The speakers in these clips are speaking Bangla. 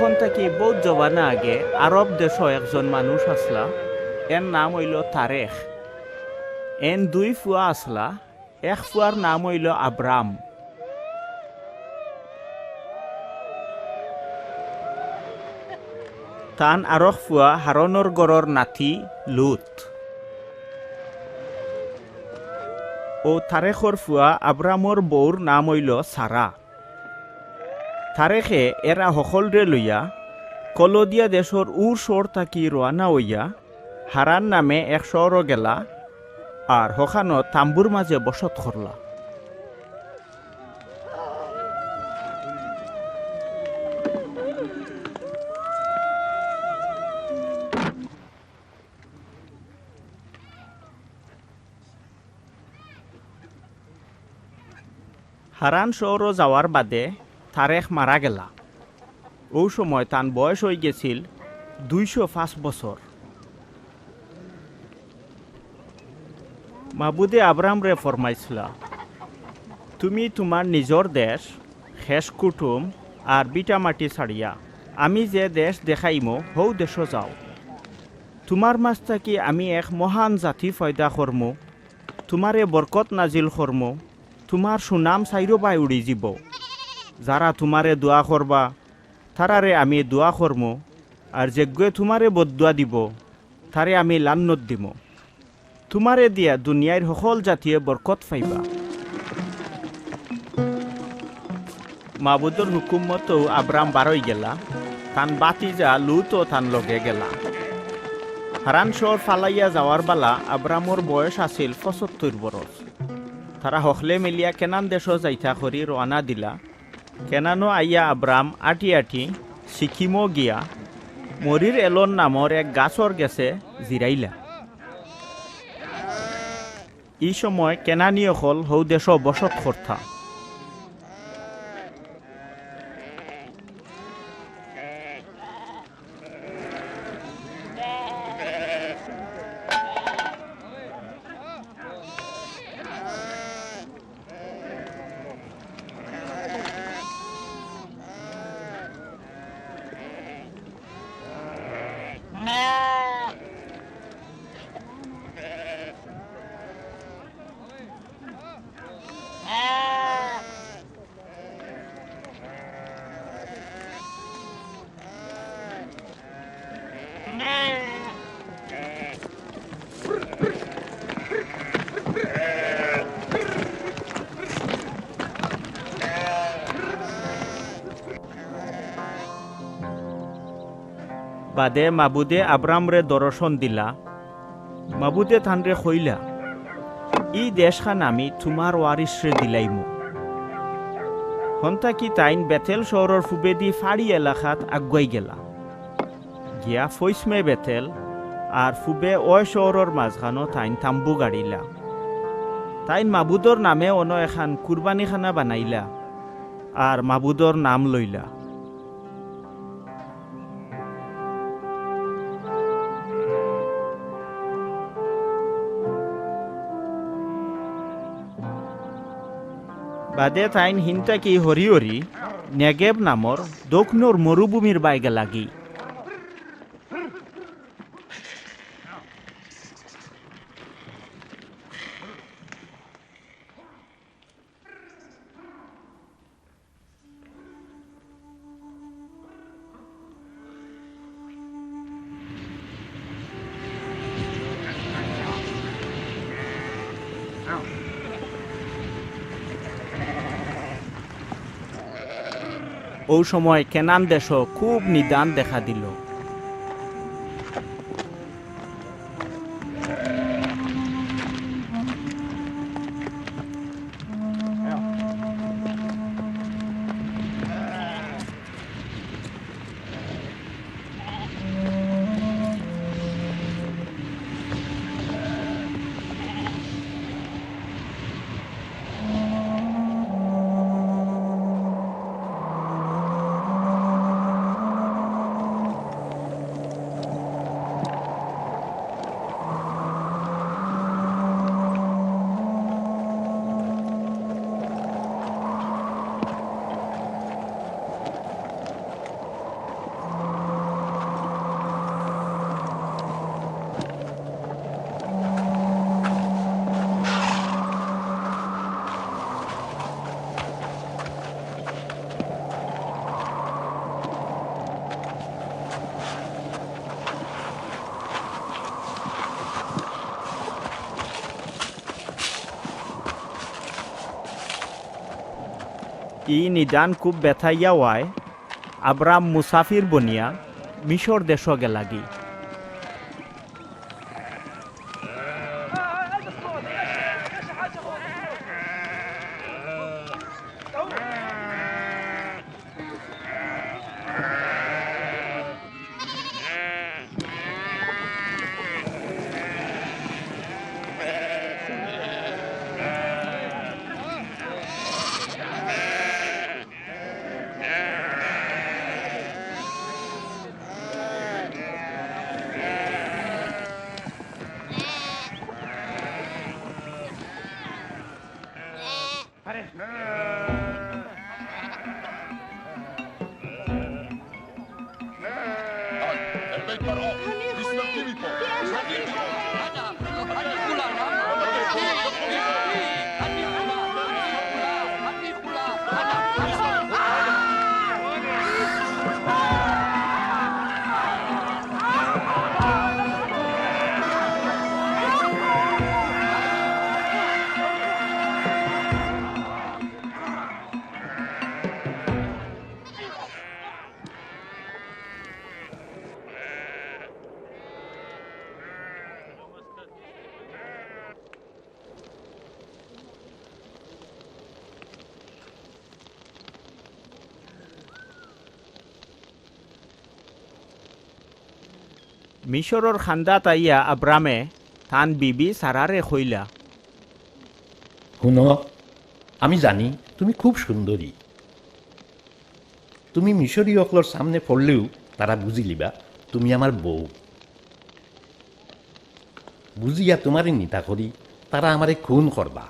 এখন থেকে বহুত জবানা আগে আরব দেশ একজন মানুষ আসলা, এর নাম হইল তারেখ। এন দুই ফুয়া আসলা, এক ফুয়ার নাম হইল আব্রাম। তান আরক ফুয়া হারনর গড়র নাতি লুত। ও তারেখর ফুয়া আব্রামর বউর নাম হইল সারা। তারেখে এরা সকলরে লইয়া কলদিয়া দেশর উর শহর থাকি রওনা হইয়া হারান নামে এক শহর গেলা, আর হখানো তাম্বুর মাঝে বসত করলা। হারান শহর যাওয়ার বাদে তারেখ মারা গেলা। ও সময় তান বয়স হয়ে গেছিল 205 বছর। মাবুদে আব্রাম রে ফরমাইছিলা, তুমি তোমার নিজর দেশ, খেস কুটুম আর বিটা মাটি ছাড়িয়া আমি যে দেশ দেখাইমো হৌ দেশ যাও। তোমার মাছ থাকি আমি এক মহান জাতি ফয়দা করমু, তোমারে বরকত নাজিল করমু, তোমার সুনাম চাইরো বাই উড়ি যাব। যারা তোমারে দোয়া করবা তারারে আমি দোয়া করমু, আর যেগুয়ে তোমারে বদুয়া দিব তারে আমি লান্নত দিম। তোমারে দিয়া দুনিয়ার সকল জাতিয়ে বরকত পাইবা। মাবুদর হুকুম মতো আব্রাম বারই গেলা, তান বাতিজা লুতো তান লগে গেলা। হারান শহর ফালাইয়া যাওয়ার বালা আব্রামর বয়স আছিল 75 বরস। তারা হকলে মিলিয়া কেনান দেশ যাইতা করি রওনা দিলা। কেনানো আইয়া আব্রাম আটি আটি সিকিমো গিয়া মরির এলন নামর এক গাছর গেছে জিরাইলা। এই সময় কেনানীয় হল হৌ দেশ বসত কর্তা। বাদে মাবুদে আব্রামরে দর্শন দিলা। মাবুদে তানরে কইলা, ই দেশখান আমি তোমার ওয়ারিসরে দিলাইমু। হন্তা কি তাইন বেতেল শহরের ফুবেদি ফাড়ি এলাকাত আগুয়াই গেলা। গিয়া ফৈসমে বেতেল আর ফুবে ওই শহরের মাঝখানো তাইন তাম্বু গাড়িলা। তাইন মাবুদর নামে অন্য এখান কুরবানিখানা বানাইলা আর মাবুদর নাম লইলা। বাদে তাইন হিনতাকি হরি হরি নেগেব নামর দক্ষিণর মরুভূমির বাইগে লাগি। ও সময় কেনান দেশ খুব নিদান দেখা দিল। ই নিদান খুব ব্যথাইয়া ওয়ায় আব্রাম মুসাফির বনিয়া মিশর দেশ গেলাগি। মিশরর খান্দাত আইয়া আব্রামে থান বিবি সারারে কইলা, শুনো, আমি জানি তুমি খুব সুন্দরী। তুমি মিশরীয়সকলৰ সামনে পড়লেও তারা বুঝিলিবা তুমি আমার বউ। বুঝিয়া তোমারে নিতা করি তারা আমারে খুন করবা।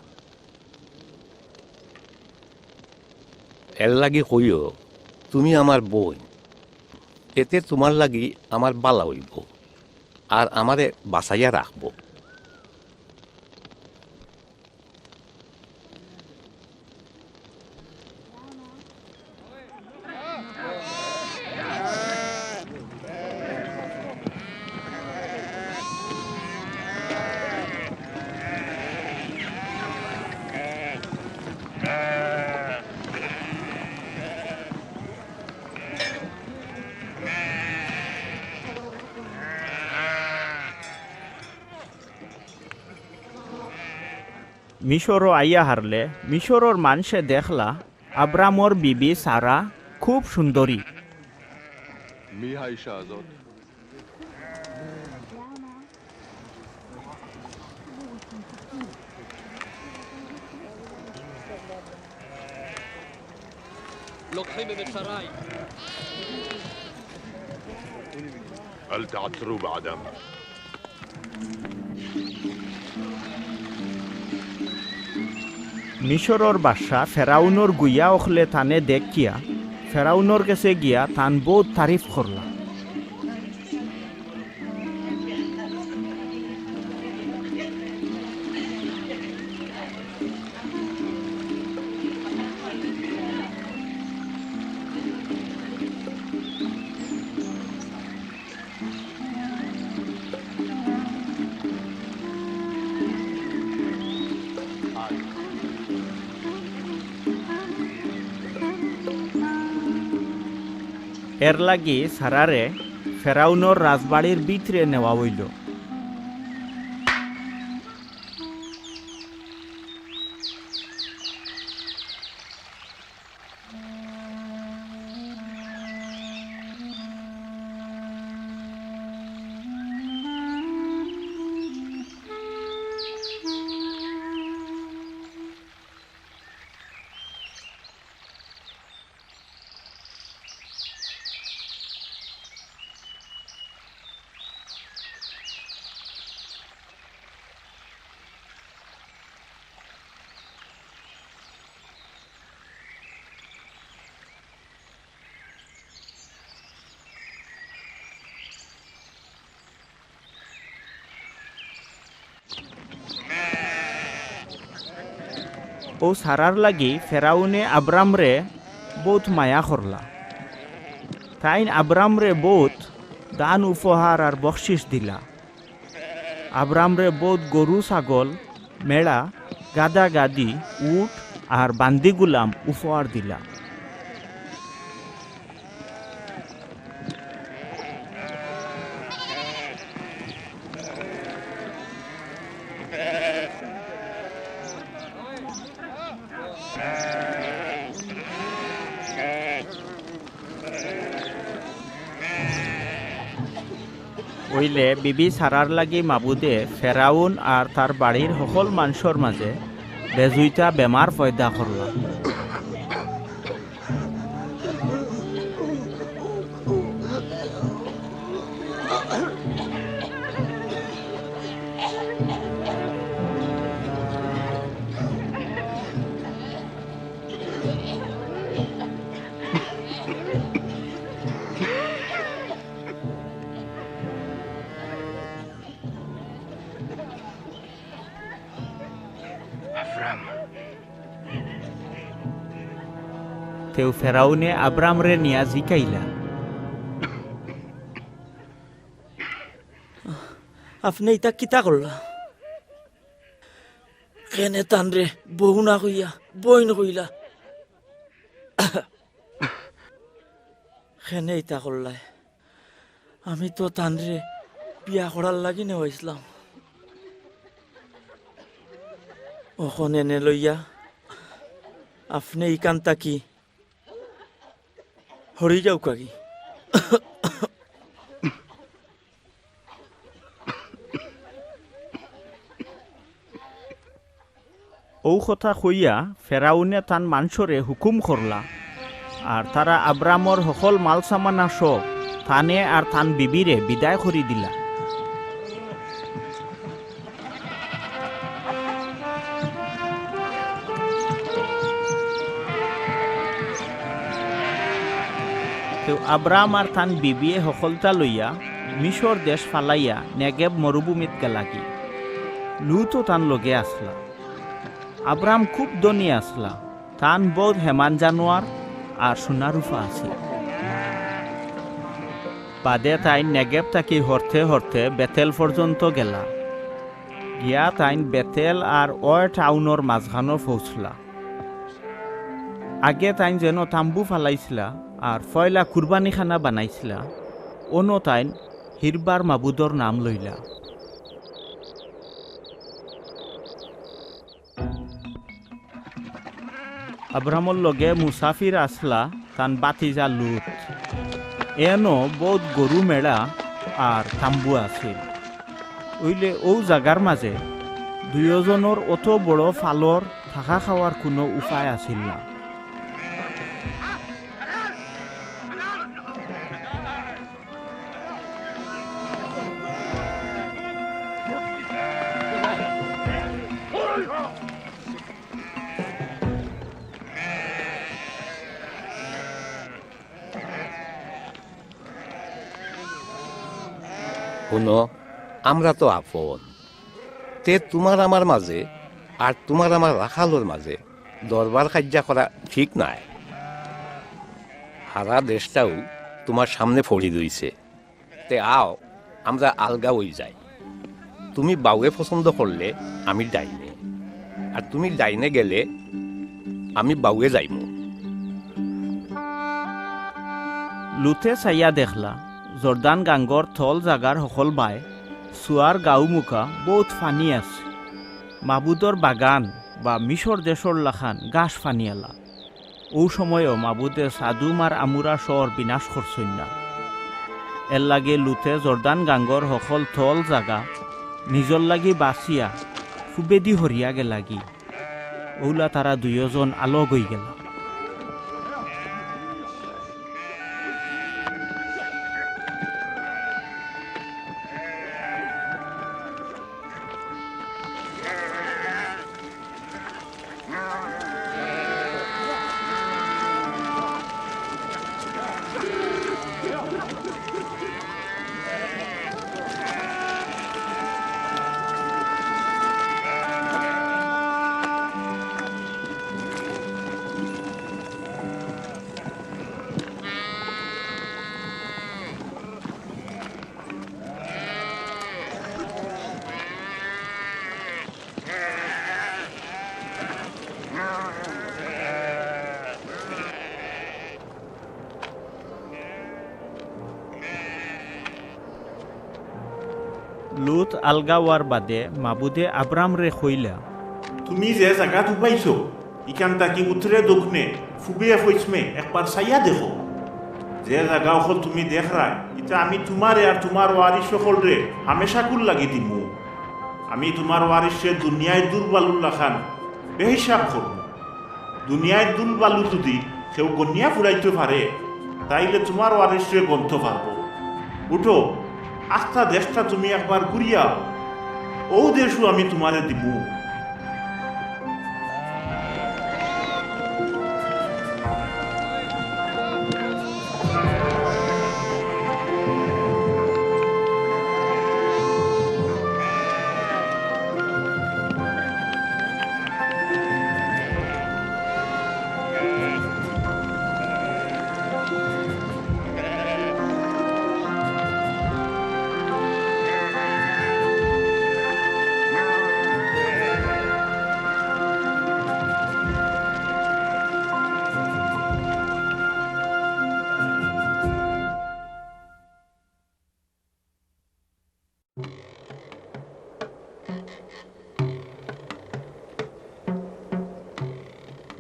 এর লাগি কইও তুমি আমার বই, এতে তোমার লাগি আমার বালা হইব আর আমারে বাঁচাইয়া রাখবো। মিশরও আইয়া হারলে মিশরর মানুষে দেখলা আব্রামর বিবি সারা খুব সুন্দরী। מי האישה הזאת? לוקחים במצרים. אל תעצרו בעדם. মিশরর বাদশা ফেরাউনর গুইয়া ওখলে তানে দেখিয়া ফেরাউনর কাছে গিয়া তান বহুত তারিফ করলা। এর লাগি সারারে ফেরাউনর রাজবাড়ির ভিতরে নেওয়া হইল। ও সারার লাগি ফেরাউনে আব্রামরে বহুত মায়া করলা। তাই আব্রামরে বহুত দান উপহার আর বকশিস দিলা। আব্রামরে বহুত গরু ছাগল, মেড়া, গাদা গাদি, উট আর বান্দিগুলাম উপহার দিলা। ওইলে বিবি সারার লাগি মাবুদে ফেরাউন আর তার বাড়ির সকল মানুষের মাঝে বেজুইতা বেমার পয়দা করলা। তেও ফেরাউনে আব্রামরে নিয়া জিকাইলা, আপনি ইতা কিতা করলা? কেনে তানরে বহু না কইয়া বই নকইলা? কেনে ইতা করলাই? আমি তো তানরে বিয়া করার লাগি নেওয়াইছিলাম। ওখন এনে লইয়া আপনি ইকান্তা কি হরি যাও কাকি? ও কথা কইয়া ফেরাউনে তান মানুষরে হুকুম করলা, আর তারা আব্রামর সকল মাল সামানা সব থানে আর থান বিবিরে বিদায় করি দিলা। তো আব্রাম আর থান বিবিয়ে সকলতা লইয়া মিশর দেশ ফালাইয়া নেগেব মরুভূমিত গেলাগি। লুতো তান লগে আসলা। আব্রাম খুব ধনী আসলা, তান বোধ হেমান জানোয়ার আর সোনারুফা আছে। বাদে তাইন নেগেব থাকি হরতে হরতে বেতেল পর্যন্ত গেলা। গিয়া তাইন বেতেল আর ওয় টাউনের মাঝখানো পৌঁছলা। আগে তাইন যেন তাম্বু ফালাইছিলা আর ফয়লা কুরবানি খানা বানাইছিলা, অনো তাইন হিরবার মাবুদর নাম লইলা। আব্রামর লগে মুসাফির আসলা তান বাতিজা লুত। এনো বহুত গরু মেড়া আর তাম্বু আছিল। ওইলে ও জাগার মাঝে দুইজনের অত বড় ফালর থাকা খাওয়ার কোনো উপায় আছিল না। শুনো, আমরা তো আপন, তে তোমার আমার মাঝে আর তোমার আমার রাখালোর মাঝে দরবার কার্যা করা ঠিক নাই। সারা দেশটাও তোমার সামনে ফড়ি রইছে, তে আও আমরা আলগা হয়ে যাই। তুমি বাউয়ে পছন্দ করলে আমি ডাইনে, আর তুমি ডাইনে গেলে আমি বাউয়ে যাইব। লুতে চাইয়া দেখলা জর্দান গাঙ্গর থল জাগার সকল বাই চুয়ার গাঁও মুখা বহুত ফানি আছে। মাবুদর বাগান বা মিশর দেশর লাখান গাছ ফানিয়ালা। ও সময়ও মাবুদে সাদুমার আমুরা শহর বিনাশ করছই না। এর লাগে লুতে জর্দান গাঙ্গর সকল থল জাগা নিজর লাগি বাঁচিয়া সুবেদি হরিয়া গেলাগি। ওলা তারা দুইজন আলগ হয়ে গেলা। আলগাওয়ার বাদে মাবুদে আব্রাম রে কইলা, তুমি যে জায়গা পাইছো ইখান তাকি উত্তরে দক্ষিণে ফুবিয়ে পশ্চিমে একবার চাইয়া দেখো। যে জায়গা অকল তুমি দেখরাই এটা আমি তোমারে আর তোমার ওয়ারিস সকল রে হামেশা কুল লাগি দিমু। আমি তোমার ওয়ারিসে দুনিয়ায় দুর্বালুল্লাহ খান বেহিসাব করব। দুনিয়ায় দুর্বালু যদি কেউ গনিয়া ফুরাইতে পারে তাইলে তোমার ওয়ারিসে গন্ত পারবো। উঠো, আস্থা দেশটা তুমি একবার ঘুরিয়া ও দেশও আমি তোমারে দিমু।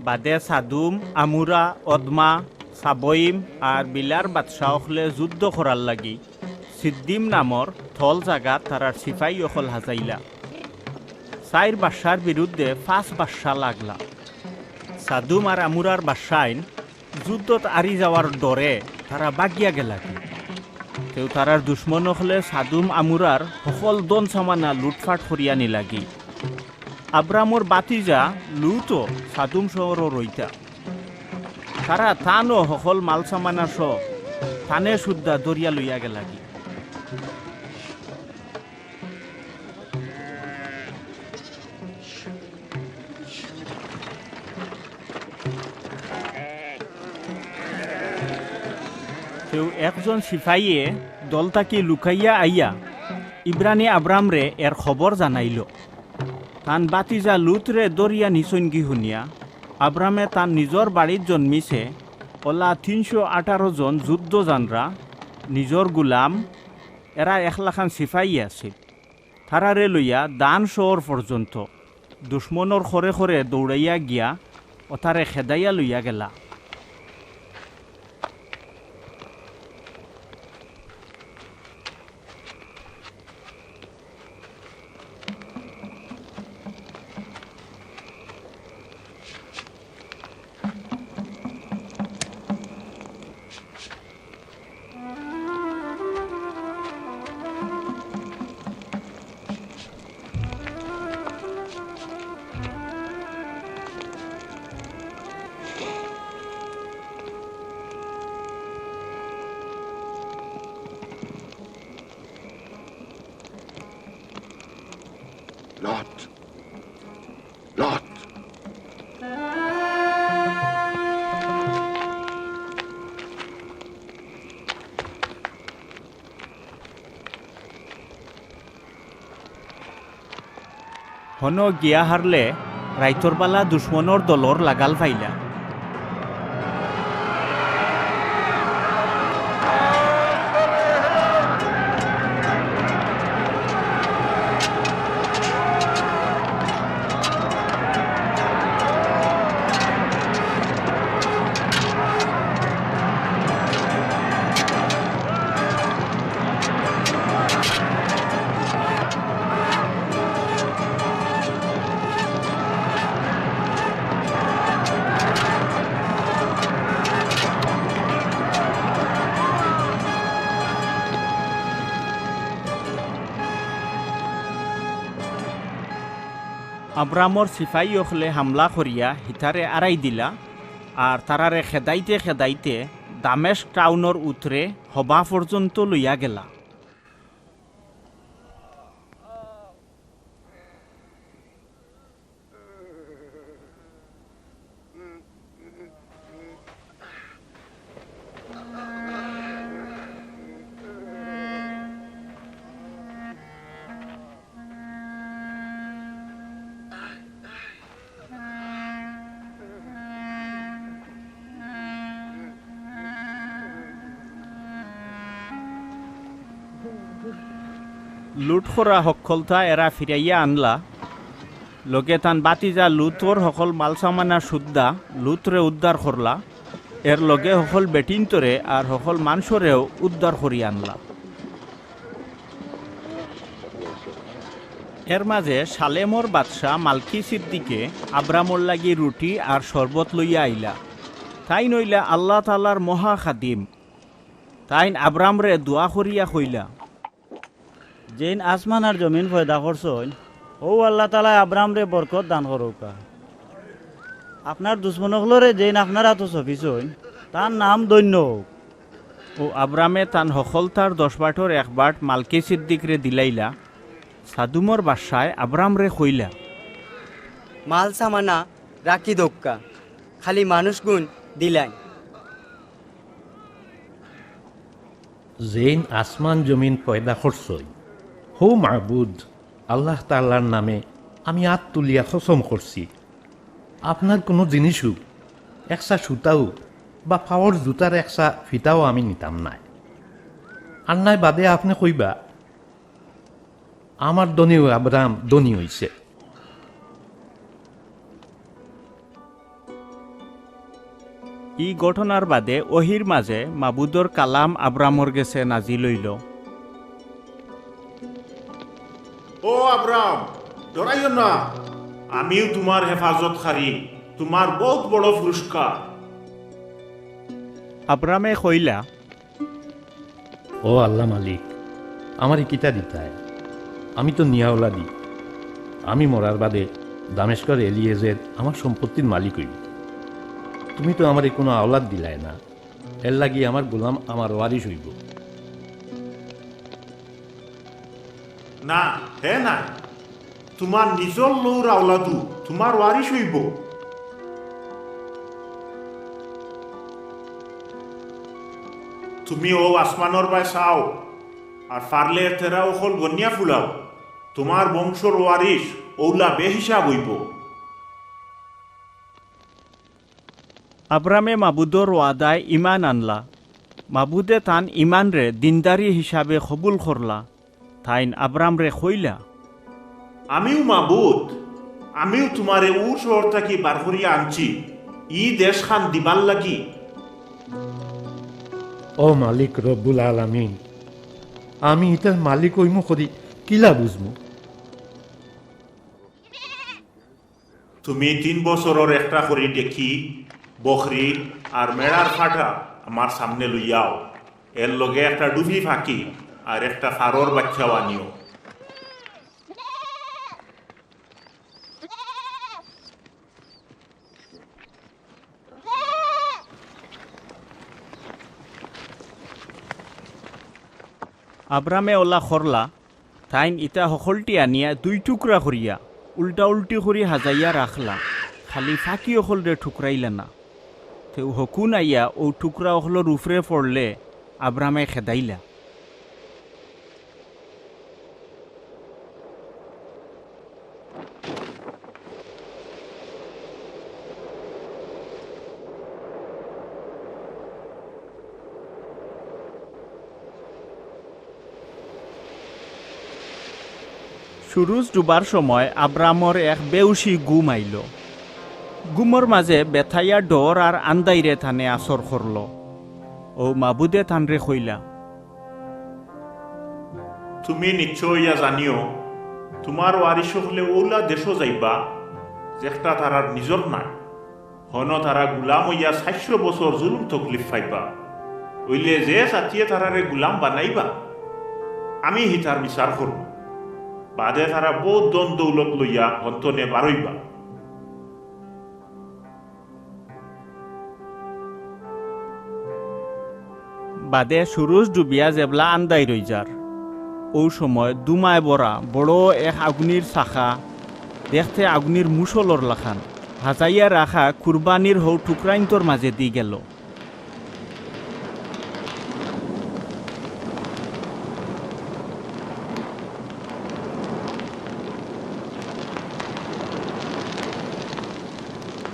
বাদে সাদুম, আমুরা, অদমা, সাবইম আর বিলার বাদশাহ হলে যুদ্ধ করার লাগি সিদ্দিম নামর থল জাগাত তারার সিপাই অকল হাজাইলা। 4 বাদশার বিরুদ্ধে 5 বাদশা লাগলা। সাদুম আর আমুরার বাদশাইন যুদ্ধত আরি যাওয়ার ডরে তারা বাগিয়া গেলাকি। তেও তারার দুশ্মন হলে সাদুম আমুরার সকল দন সামানা লুটফাট করিয়া নিলাগি। আব্রামর বাতিজা লুতো সাদুম শহর রইতা। তারা তানও সকল মাল সামানা সহ তানে সুদ্ধা দরিয়া লইয়া গেলাগি। কেউ একজন সিপাহীয়ে দলটাকে লুকাইয়া আইয়া ইব্রানি আব্রামরে এর খবর জানাইল। তান বাতিজা লুতরে দরিয়া নিচনগি শুনিয়া আব্রামে তান নিজর বাড়িত জন্মিছে ওলা 318 জন যুদ্ধ জানরা নিজর গুলাম এরা 1 লাখান সিপাহী আছিল। তারারে লইয়া দান শহর পর্যন্ত দুশ্মনর খরে খরে দৌড়াইয়া গিয়া ওতারে খেদাইয়া লইয়া গেলা। Lot. Lot. হন গিয়া হারলে রাইতর বালা দুশ্মনর দলর লাগাল ফাইলা। আব্রামর সিপাহী হলে হামলা করিয়া হিতারে আড়াই দিলা আর তারারে খেদাইতে খেদাইতে দামেস্ক টাউনর উতরে হবা পর্যন্ত লইয়া গেলা। লুট করা সক্ষলতা এরা ফিরাইয়া আনলা লগে তান বাতিজা লুটর সকল মালসামানা সুদ্ধা লুটরে উদ্ধার করলা এর লগে সকল বেটিনতরে আর সকল মানুষরেও উদ্ধার করি আনলা এর মাঝে সালেমর বাদশাহ মালকি সিদ্দিকে আব্রামর লাগি রুটি আর শরবত লইয়া আইলা তাই নইলা আল্লাহ তালার মহা খাদিম তাইন আব্রামরে দোয়া করিয়া কইলা যেন আসমান আর জমিন পয়দা করছন ও আল্লাহ তালা আব্রাম রে বরকত দান করুকা আপনার দুশ্মনকলরে যেন আপনার হাত চফিছন তার নাম দৈন্য হোক ও আব্রামে তান সফলতার 10 বাটর 1 বাট মালকি সিদ্দিকরে দিলাইলা সাদুমর বাসায় আব্রামরে কইলা মাল সামানা রাখি দোক্কা খালি মানুষ গুণ দিলাই যেইন আসমান জমিন পয়দা করছই হো মাহবুদ আল্লাহ তাআলার নামে আমি হাত তুলিয়া কসম করছি আপনার কোনো জিনিসও একসা সুতাও বা ফাওয়ার জুতার একসা ফিতাও আমি নিতাম নাই আর নাই বাদে আপনি কইবা আমার দনীয় আব্রাম ধনী হইছে ই ঘটনার বাদে ওহির মাঝে মাবুদর কালাম আব্রামর গেছে নাজি লইল ও আব্রাম ডরাইও না আমিও তোমার হেফাজত খারি তোমার বহুত বড় পুরস্কার আব্রামে কইলা ও আল্লাহ মালিক আমার কিতা দিতায় আমি তো নিয়াওলা দি আমি মরার বাদে দামেস্কর এলিয়েজের আমার সম্পত্তির মালিক হইল তুমি তো আমার কোনো আওলাদ দিলাই না এর লাগি আমার গোলাম আমার ওয়ারিশ হইব না হে না তোমার নিজর লৌর আওলাদু তোমার ওয়ারিশ হইব তুমি ও আসমানর বাই চাও আর ফারলে তেরা ওখল গনিয়া ফুলাও তোমার বংশর ওয়ারিশ ওলা বেহিসাব হইব আব্রামে মাবুদর ওয়াদায় ইমান আনলা মাবুদে তান ইমানরে দিনদারি হিসাবে কবুল করলা তাইন আব্রামরে কইলা আমিও মাবুদ আমিও তোমারে ও শহর থাকি বার করিয়া আনছি ই দেশ খান দিবার লাগি ও মালিক রব্বুল আলামিন আমি ইটার মালিক হইমু করি কিলা বুঝমু তুমি 3 বছরের একটা করি দেখি বকরি আর মেড়ার ফাটা আমার সামনে লইয়াও এর লগে একটা ডুবি ফাঁকি আর একটা ফারর বাচ্চাও আনিও আব্রামে ওলা খরলা তাইন ইটা সকলটি আনিয়া 2 টুকরা করিয়া উল্টা উল্টি করি হাজাইয়া রাখলা খালি ফাঁকি অকলরে ঠুকরাইলা না তেও হকুন আইয়া ও টুকরা অকলর উফরে পড়লে আব্রামে খেদাইলা সুরুজ ডুবার সময় আব্রামর এক বেউসি গুম আইল গুমর মাঝে বেথাইয়া ডর আর আন্দাইরে থানে আসর করল ও মাবুদে থানরে কইলা তুমি নিশ্চয় জানিও তোমার ওয়ারিশ হলে ওলা দেশও যাইবা যেটা তারার নিজর নাই হন তারা গুলাম হইয়া 400 বছর জুলুম তকলিফ পাইবা হইলে যে সাথিয়ে তারারে গুলাম বানাইবা আমি হিতার বিচার করব বাদে তারা বহুত দন দৌলত লইয়া হন্তনে বারইবা বাদে সুরুজ ডুবিয়া জেবলা আন্দাই রই যার ও সময় দুমায় বড়া বড় এক আগুনির শাখা দেখতে আগুনির মুসলর লাখান হাজাইয়া রাখা কুরবানির হৌ টুকরাইন্তর মাঝে দি গেল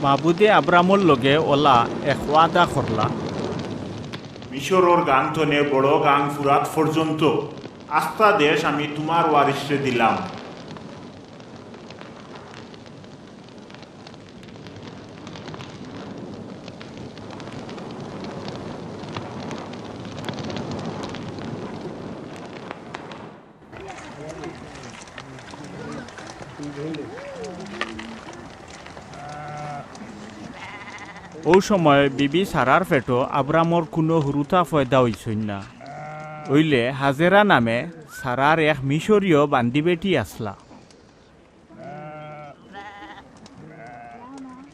মাবুদে আব্রামর লগে ওলা এক ওয়াদা করলা মিশরর গান তনে বড় গান ফুরাত পর্যন্ত আস্থা দেশ আমি তোমার ওয়ারিসে দিলাম। ও সময় বিবি সারার পেটো আব্রামর কোনো হুরুতা ফয়দা হইছই না। ওইলে হাজেরা নামে সারার এক মিশরীয় বান্দি বেটি আসলা।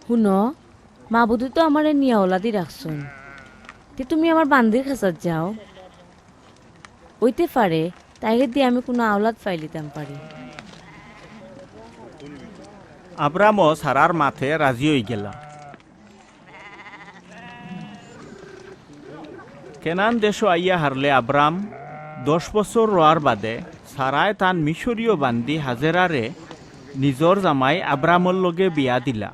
শুন, মাবুদি তো আমার নিয়া ওলাদি রাখছুন, তে তুমি আমার বান্দির খাসাত যাও, ওইতে পারে তাইরে দিয়ে আমি কোনো আওলাদ ফাইলিতাম পারি। আব্রামও সারার মাথে রাজি হয়ে গেলা। কেনান দেশ আইয়া হারলে আব্রাম 10 বছর রোয়ার বাদে সারায় তান মিশরীয় বান্দি হাজেরারে নিজর জামাই আব্রামর লগে বিয়া দিলা।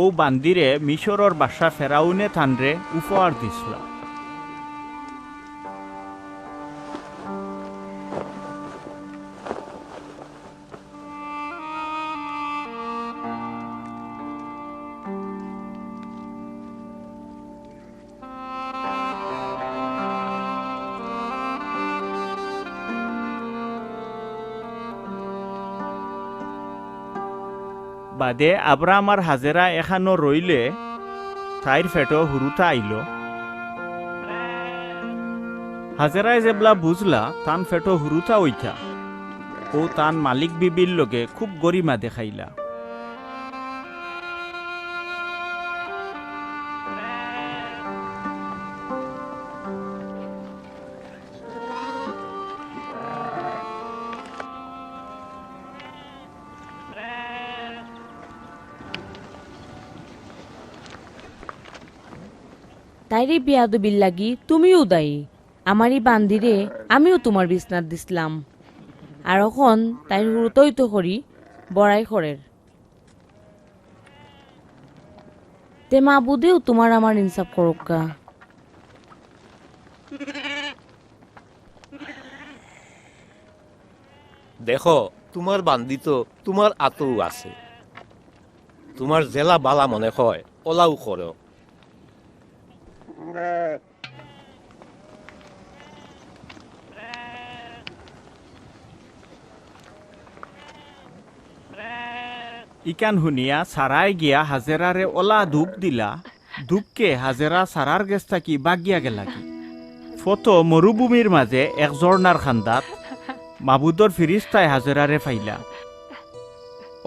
ও বান্দিরে মিশরর বাসা ফেরাউনে থানরে উপহার দিছিল। বাদে আব্রাম আর হাজেরা এখানো রইলে তাইর ফেটো হুরুতা আইল। হাজেরায় যেবলা বুঝলা তান ফেটো হুরুতা ওইটা, ও তান মালিক বিবির লগে খুব গরিমা দেখাইলা। তাইরে বিয়াদবির লাগি তুমিও দায়ী, আমারই বান্দিরে আমিও তোমার বিছনাত দিছিলাম, আর এখন তাইর হুরুতই তো করি বড়াই খরের। তে মাবুদেও তোমার আমার ইনসাফ করুকা। দেখো তোমার বান্দি তো তোমার আতও আছে, তোমার জেলা বালা মনে হয় ওলাও করো। ইকান শুনিয়া সারাই গিয়া হাজেরারে ওলা দুঃখ দিলা। দুঃখকে হাজেরা সারার গেছ থাকি বাগিয়া গেলা কি। ফটো মরুভূমির মাঝে এক জর্নার খান্দাত মাবুদর ফিরিস্তায় হাজেরারে ফাইলা।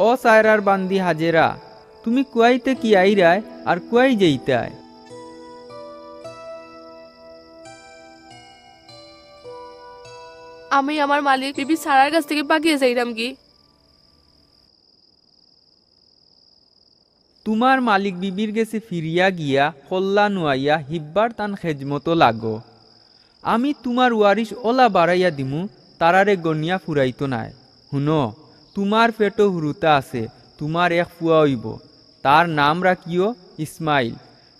ও সায়রার বান্দি হাজেরা, তুমি কুয়াইতে কি আইরায় আর কুয়াই যেইতায়? আমি আমার মালিক বিবি সারার কাছ থেকে পাকিয়ে যাইরাম কি? তোমার মালিক বিবির গেছে ফিরিয়া গিয়া কল্লা নুয়াইয়া হিব্বার তান খেজমতো লাগো। আমি তোমার ওয়ারিস ওলা বাড়াইয়া দিমু, তারারে গনিয়া ফুরাইতো নাই। শুনো, তোমার পেটো হুরুতা আছে, তোমার এক ফুয়া হইব, তার নাম রাখিও ইসমাইল,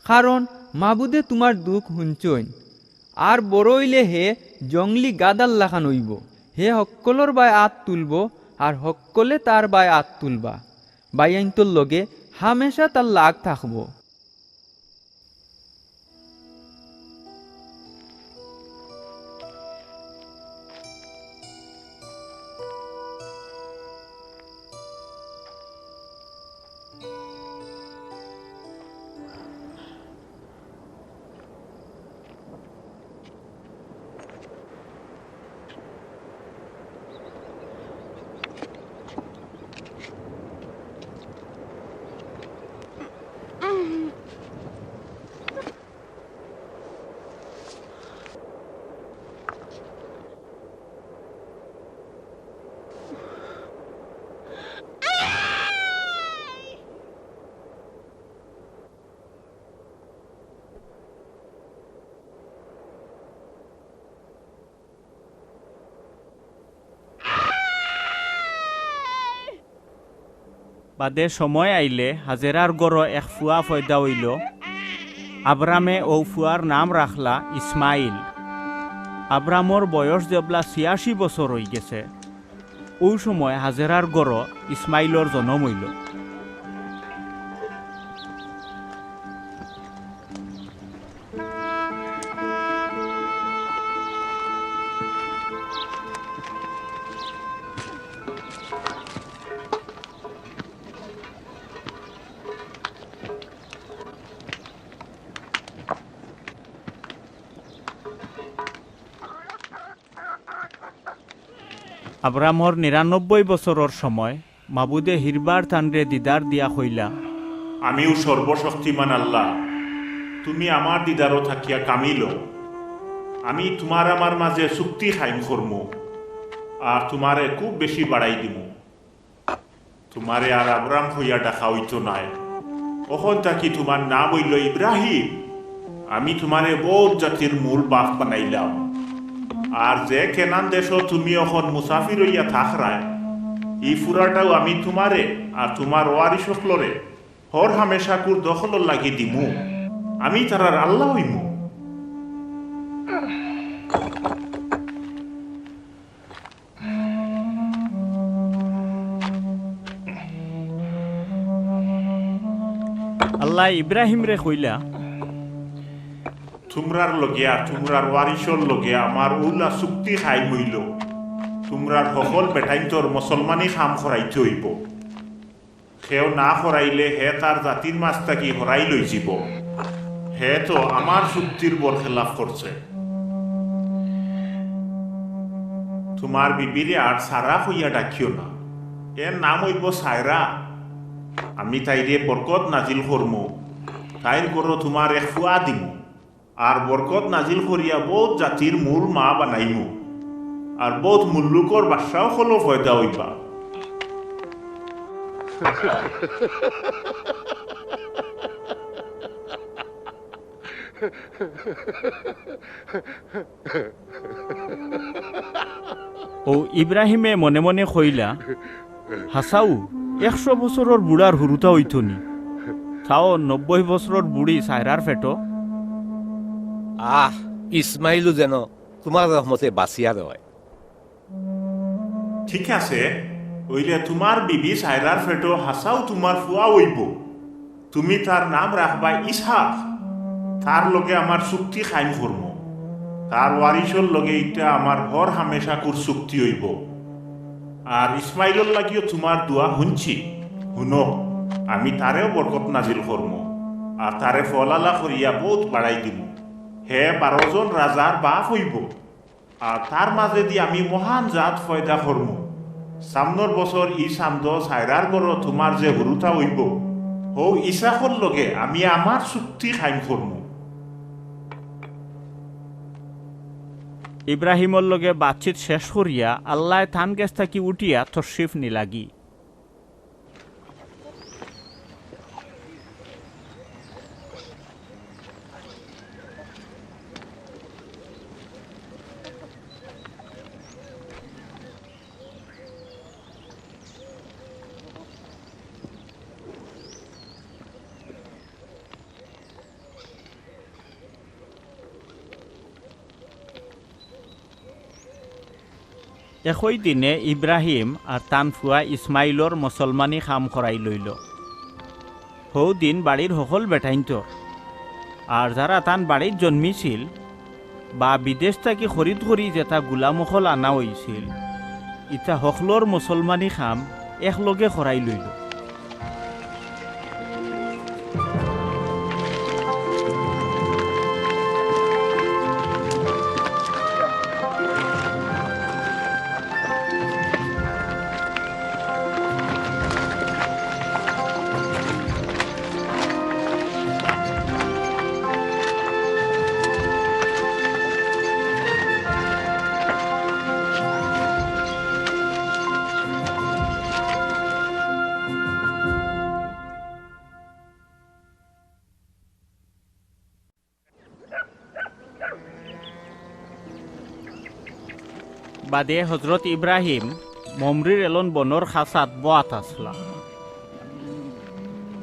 কারণ মাবুদে তোমার দুঃখ শুনছইন। আর বড় হইলে হে জংলি গাদাল লাখান হইব, হে হক্কলর বাই আত তুলব, আর হক্কলে তার বাই আত তুলবা। বাইয়াইন্তর লগে হামেশা তার লাগ থাকবো। বাদে সময় আইলে হাজেরার গড় এক ফুয়া ফয়দা হইল। আব্রামে ও ফুয়ার নাম রাখলা ইসমাইল। আব্রামর বয়স যেবলা 86 বছর হয়ে গেছে ওই সময় হাজেরার গড় ইসমাইলর জন্ম হইল। আব্রামর 99 বছরের সময় মাবুদে হিরবার তানরে দিদার দিয়া হইলা, আমিও সর্বশক্তিমান আল্লাহ, তুমি আমার দিদারও থাকিয়া কামিল। আমি তোমার আমার মাঝে চুক্তি খাইম করমু আর তোমারে খুব বেশি বাড়াই দিমু। তোমারে আর আব্রাম হইয়া ডাকা হইতো নাই, ওখন তাকি তোমার নাম হইল ইব্রাহিম। আমি তোমারে বহুত জাতির মূল বাপ বানাইলাম। আর যে কেনান দেশ তুমি এখন মুসাফির হইয়া থাকরায়, এই ফুরাটাও আমি তোমারে আর তোমার ওয়ারি সকলরে হর হামেশা কুর দখল লাগি দিমু। আমি তারার আল্লাহ হইমু। আল্লাহ ইব্রাহিম রে কইলা, তোমরার লগিয়া তোমরার ওয়ারিসর লগে আমার উল্লা চুক্তি খাই হইল। তোমরার সকল বেটাইন্তর মুসলমানি খাম করাইতে হইব। সেও না করাইলে হে তার জাতির মাছ থাকি হরাই লই যাব। হে তো আমার চুক্তির বরখেলাফ করছে। তোমার বিবিরে আর সারা হইয়া ডাকিও না, এর নাম হইব সায়রা। আমি তাইরে বরকত নাজিল করমু, তাইর করো তোমার এক ফুয়া দিমু আর বরকত নাজিল করিয়া বহুত জাতির মূল মা বানাইমু আর বহুত মুল্লুকর বাসাও হলো ফয়দা হইবা। ও ইব্রাহিমে মনে মনে কইলা, হাসাও 100 বছরের বুড়ার হুরুতা হইতনি, তাও 90 বছরের বুড়ি সায়রার ফেটো। ইসমাইলও যেন তোমার রহমতে বাঁচিয়া রয়। ঠিক আছে, ওইলে তোমার বিবি সায়রার ফেটো হাসাও তোমার ফুয়া হইব। তুমি তার নাম রাখবা ইসহাক। তার লগে আমার চুক্তি খাইম করম। তার ওয়ারিসর লগে এটা আমার হর হামেশা কুর চুক্তি হইব। আর ইসমাইলর লাগিও তোমার দোয়া শুনছি। শুনো, আমি তারেও বরকত নাজিল করম আর তারে ফলালা করিয়া বহুত বাড়াই দিব। হে 12 জন রাজার বাপ হইব আর তার মাঝে দিয়ে আমি মহান জাত ফয়দা করম। সামনের বছর ই সামদ সায়রার গড় তোমার যে হুরুতা হইব, ও ইসাকর লগে আমি আমার চুক্তি খাইম করম। ইব্রাহিমর লগে বাতচিত শেষ করিয়া আল্লাহ থান গেছ থাকি উঠিয়া তশরিফ নিলাগি। একই দিনে ইব্রাহিম আর তান ফুয়া ইসমাইলর মুসলমানি খাম করাই লইল। হৌ দিন বাড়ির সকল বেটাইন্তর আর যারা তান বাড়ির জন্মিছিল বা বিদেশ থাকি খরিদ করি যেটা গোলামখল আনা হয়েছিল, ইটা সকলর মুসলমানি খাম একলগে করাই লইল। বাদে হজরত ইব্রাহিম মমরির এলন বনর খাসাত বয়াত আসলা।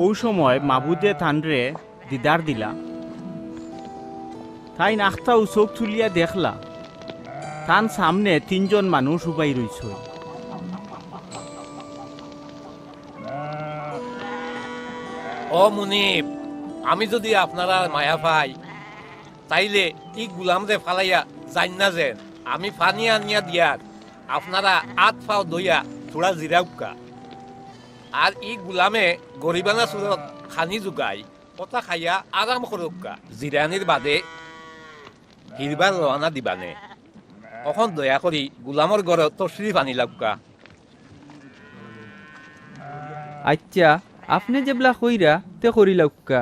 ওই সময় মাবুদে তানরে দিদার দিলা। তাই নাখতাও চোখ তুলিয়া দেখলা তান সামনে 3 জন মানুষ উবাই রইছে। ও মুনিব, আমি যদি আপনারা মায়া পাই তাইলে ই গুলামরে ফালাইয়া জান না যে আমি পানি আনিয়া দিয়ার আপনারা আত ফাও দইয়া থোড়া জিরাউকা। আর ই গুলামে গরিবানা সুরত খানি যোগাই কথা খাইয়া আরাম করুকা। জিরানির বাদে হিরবার রওনা দিবানে। এখন দয়া করি গুলামর ঘরে তশরিফ আনি লাগুকা। আচ্ছা, আপনি যেবলা কইরা তে করি লাউকা।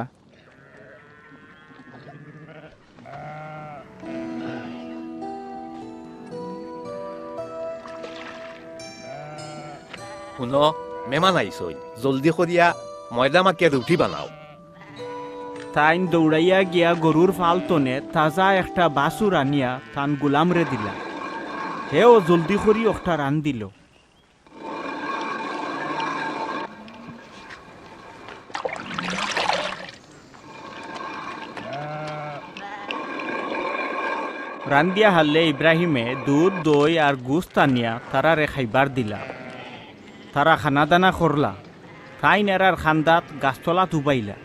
শুনো, মেমান আইসই, জলদি করিয়া ময়দা মাকে রুটি বানাও। তাইন দৌড়াইয়া গিয়া গরুর ফালতনে তাজা একটা বাসুর আনিয়া তান গুলামরে দিলা। হেও জলদি করি একটা রান দিল। রান দিয়া হারলে ইব্রাহিমে দুধ দই আর গুস্ত আনিয়া তারারে খাইবার দিলা। তারা খানা দানা করলা। তাইন এরার খান্দাত গাছতলা তুবাইলা।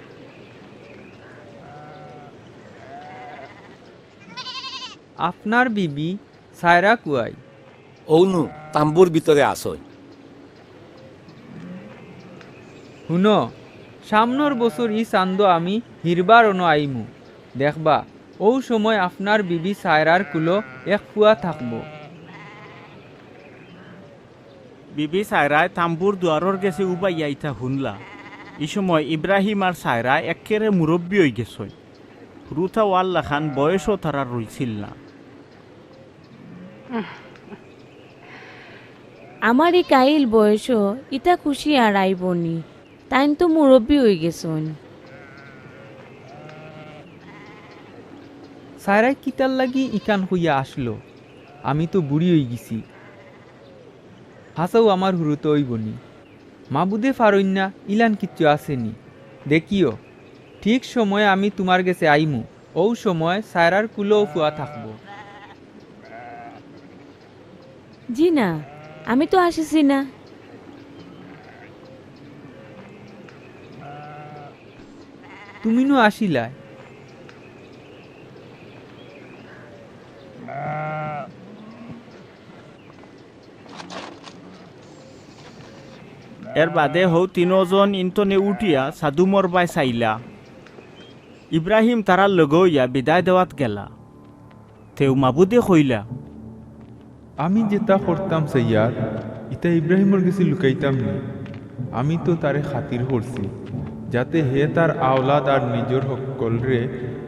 আপনার বিবি সায়রা কুয়াই? ওনু তাম্বুর ভিতরে আসই। শুন, সামনের বছর ই চান্দ আমি হিরবার অন আইমু। দেখবা ও সময় আপনার বিবি সায়রার কুলো এক ফুয়া থাকব। বিবি সায়রায় তাম্বুর দুয়ারর গেছে উবাইয়া ইতা শুনলা। এই সময় ইব্রাহিম আর সায়রা একেরে মুরব্বী হয়ে গেছে। রুথা ওয়াল্লা খান বয়সও তারা রইছিল না। আমার এই কাইল বয়স ইটা খুশি আর আইবনি, তাইন তো মুরব্বী হয়ে গেছন। সায়রাই কিতার লাগি ইকান হইয়া আসলো? আমি তো বুড়ি হয়ে গেছি। হাসাও আমার হুরুতো হইবনি। মাবুদে ফারইন্না ইলান কিচ্ছু আসেনি। দেখিও, ঠিক সময়ে আমি তোমার গেছে আইমু। ও সময় সায়রার কুলো ফুয়া থাকবো। জি না, আমি তো আসিছি না। তুমি নো আসিলাই? এর বাদে হৌ 3 জন ইন্তনে উঠিয়া সাদুমর বাই চাইলা। ইব্রাহিম তারার লগইয়া বিদায় দেওয়াত গেলা। তেও মাবুদে কইলা, আমি যেটা করতাম সৈয়াদ, ইতা ইব্রাহিমর কাছে লুকাইতাম নি। আমি তো তারে খাতির করছি যাতে হে তার আওলাদ আর নিজের সকলরে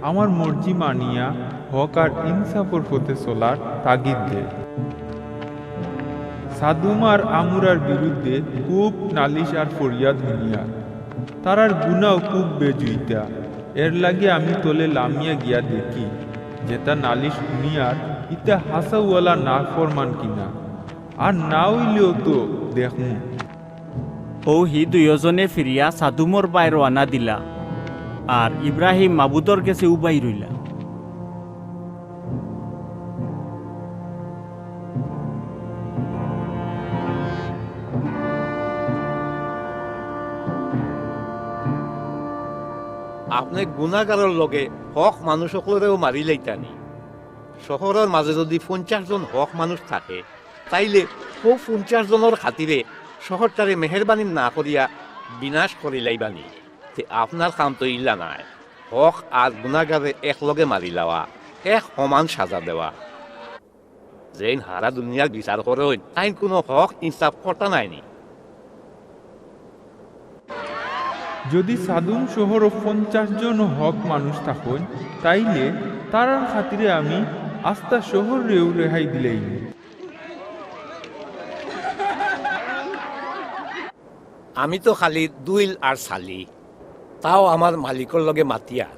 আমার মর্জি মানিয়া হক আর ইনসাফর পথে চলার তাগিদ দে। সাদুম আর আমুরার বিরুদ্ধে খুব নালিশ আর ফরিয়াদ হইয়া তারার গুনাও খুব বেজুইতা। এর লাগে আমি তোলে লামিয়া গিয়া দেখি যেটা নালিশ শুনিয়ার ইতা হাসাওয়ালা না ফরমান কিনা, আর না হইলেও তো দেখুন। ও হি 2 জনে ফিরিয়া সাদুমর বাই রওনা দিলা। আর ইব্রাহিম মাবুদর কাছে উবাই রইলা। আপনি গুণাগারের লগে হক মানুষ সকলেও মারি লাইতানি। শহরের মাঝে যদি 50 জন হক মানুষ থাকে তাইলে ও 50 জনের খাতিরে শহরটারে মেহরবানি না করিয়া বিনাশ করি লাইবানি। তে আপনার কাম তো ইল্লা নাই। হক আর গুণাগারে একলগে মারি লওয়া, এক সমান সাজা দেওয়া। যেন হারা দুনিয়ার বিচার করে তাই কোনো হক ইনসাফ করতে নাইনি। যদি সাদুম শহর 50 জন হক মানুষ থাকুন তাইলে তারার খাতিরে আমি আস্তা শহর রেউ রেহাই দিলেই। আমি তো খালি দুইল আর সালি, তাও আমার মালিকর লগে মাতিয়া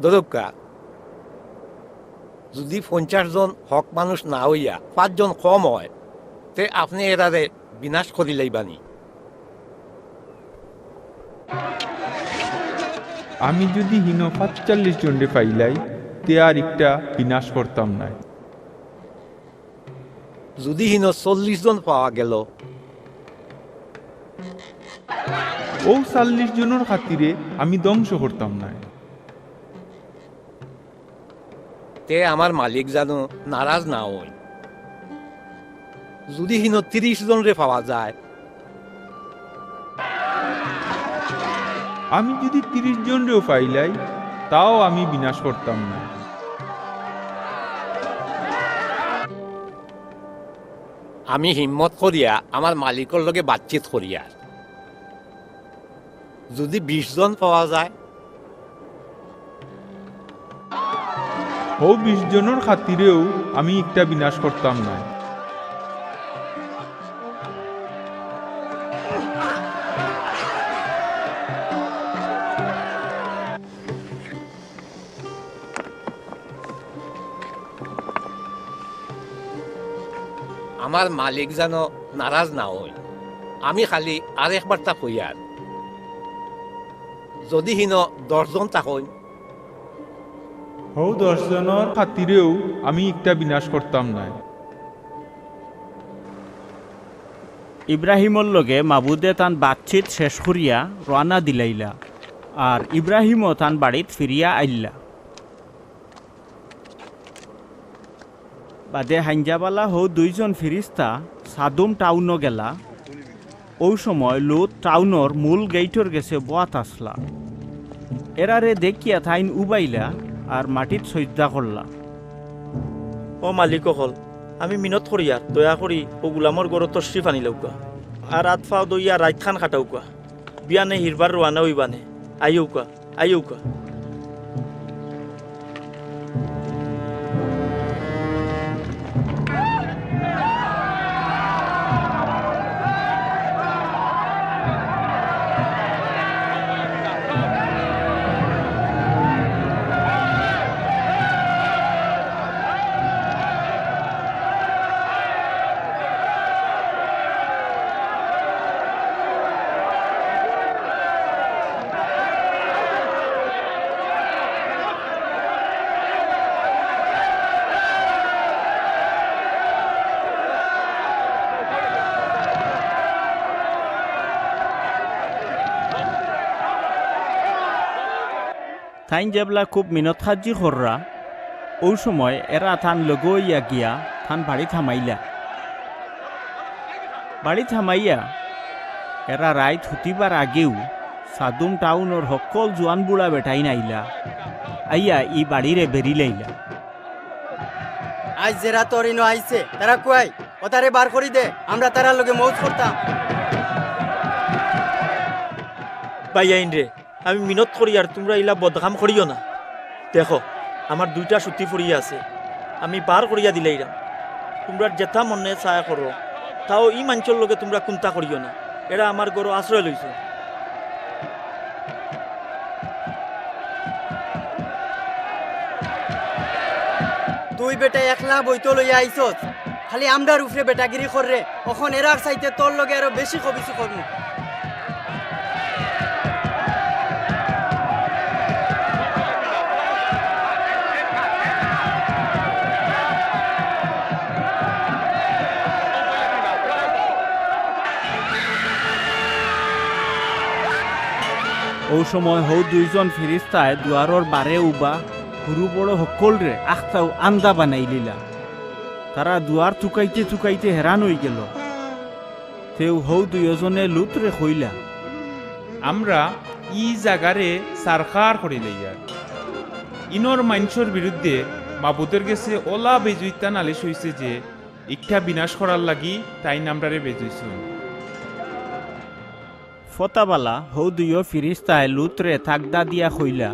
দরকা। যদি 50 জন হক মানুষ না হইয়া 5 জন কম হয় তে আপনি এরারে বিনাশ করি লাইবানি। আমি যদি হিন 45 জনরে পাইলাই তে আর একটা বিনাশ করতাম নাই। যদি হিন 40 জন পাওয়া গেল, ও 40 জনের খাতিরে আমি ধ্বংস করতাম না। তে আমার মালিক জানো নারাজ না হই। যদি হিন 30 জনরে পাওয়া যায়, আমি যদি 30 জনরেও পাইলাই, তাও আমি বিনাশ করতাম না। আমি হিম্মত করিয়া আমার মালিকের লগে বাতচিত করিয়া যদি 20 জন পাওয়া যায়, ও 20 জনের খাতিরেও আমি একটা বিনাশ করতাম না। আমার মালিক যেন নারাজ না হই। আমি খালি আর একবার তা কইয়ার, যদি হিন 10 জন থাকই, ও 10 জনের খাতিরেও আমি একটা বিনাশ করতাম না। ইব্রাহিমর লগে মাবুদে তান বাতচিত শেষ করিয়া রানা দিলাইলা, আর ইব্রাহিমও তান বাড়িত ফিরিয়া আইলা। বাদে হাঞ্জাবালা হো 2 জন ফিরিস্তা সাদুম টাউনও গেলা। ওই সময় লুত টাউনর মূল গেইটর গেছে বোয়াত আসলা। এরারে দেখিয়া থাইন উবাইলা আর মাটিত সজ্জা করলা। ও মালিক হল, আমি মিনত করিয়ার দয়া করি ও গুলামর গড় তশ্রিফ আনি লৌকা, আর রাত ফাও দইয়া রাত খান খাটাউকা, বিয়ানে হিরবার রোয়ানা হইবানে, আইউকা আইউকা। থাইন যেবলা খুব মিনত সাজি কররা, ওই সময় এরা থান লগইয়া গিয়া থান বাড়ি থামাইলা। বাড়ি থামাইয়া এরা রাইত হুতিবার আগেও সাদুম টাউনর সকল জোয়ান বুড়া বেটাই নাইলা, আইয়া ই বাড়িরে বেরি লাইলা। আজ যারা তরিনো আইছে তারা কুয়াই ও তারে বার করি দে, আমরা তারার লগে মৌজ করতাম। ভাই আইন রে, আমি মিনত করি আর তোমরা ইলা বদকাম করিও না। দেখো আমার 2টা ছুটি ফুরিয়ে আছে, আমি বার করিয়া দিলাইরাম। তোমরা যেথা মনে ছায়া করো, তাও ই মাঞ্চর লগে তোমরা কুন্তা করিও না। এরা আমার গড় আশ্রয় লইছে। তুই বেটা একলা বইতো লইয়া আইছস, খালি আমরার উপরে বেটাগিরি কররে। এখন এরার চাইতে তোর লগে আরো বেশি কবিছি করবো। ওই সময় হৌ 2 জন ফিরিস্তায় দুয়ারর বারে উবা সরু বড় সকলরে আখতাও আন্দা বানাই লিলা। তারা দুয়ার চুকাইতে চুকাইতে হেরান হয়ে গেল। তেও হৌ 2 জনে লুতরে কইলা, আমরা ই জাগারে সারখার করি লইয়ার। ইনর মানুষের বিরুদ্ধে মাবুদের গেছে ওলা বেজুইতা নালিশ হইছে যে ইচ্ছা বিনাশ করার লাগি তাই নামরারে বেজুইছুন। ফতাবালা হৌ 2 ফিরিস্তায় লুতরে থাকদা দিয়া কইলা,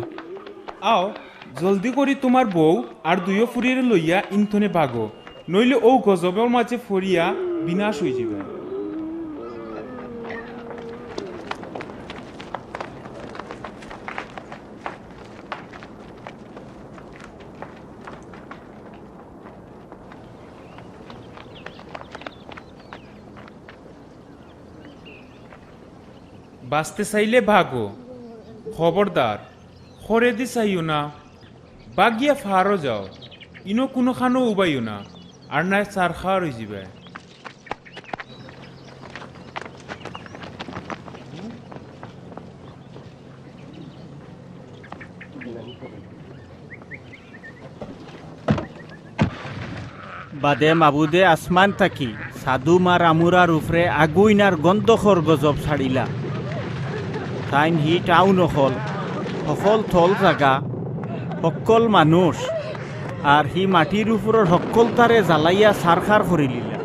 আও জলদি করি তোমার বউ আর 2 ফুরিয়ে লইয়া ইনথনে ভাগো, নইলে ও গজবের মাঝে ফরিয়া বিনাশ হয়ে যাবে। বাঁচতে চাইলে ভাগো, খবরদার খরে দি চাইও না, বাগিয়া ফারও যাও, ইনো কোনো খানো উবাইও না, আর নাই চার খাওয়ার হয়ে যাবে। বাদে মাবুদে আসমান থাকি সাধু মার আমুরার উপরে আগুইনার গন্ধখর গজব ছাড়িলা। তাইন হি টাউন সকল থল জাগা সকল মানুষ আর হি মাটির উপরের সকল তারে জ্বালাইয়া সারখার করে লিলা।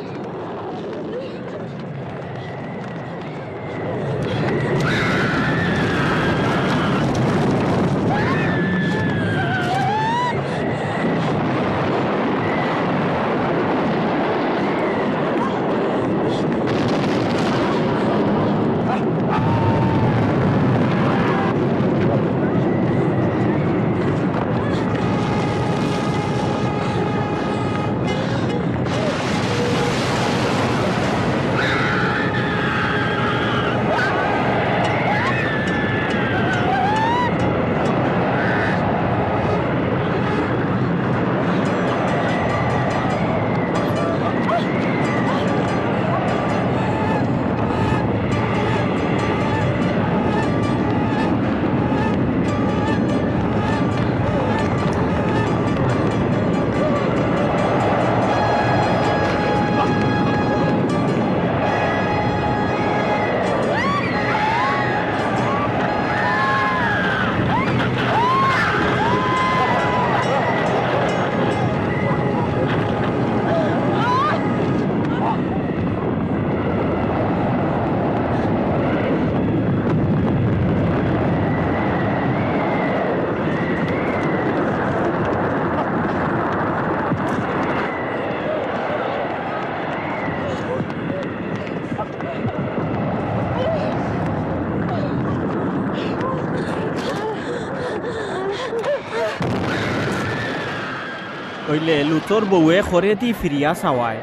হইলে লুতর বউয়ে খরে দি ফিরিয়া চাওয়ায়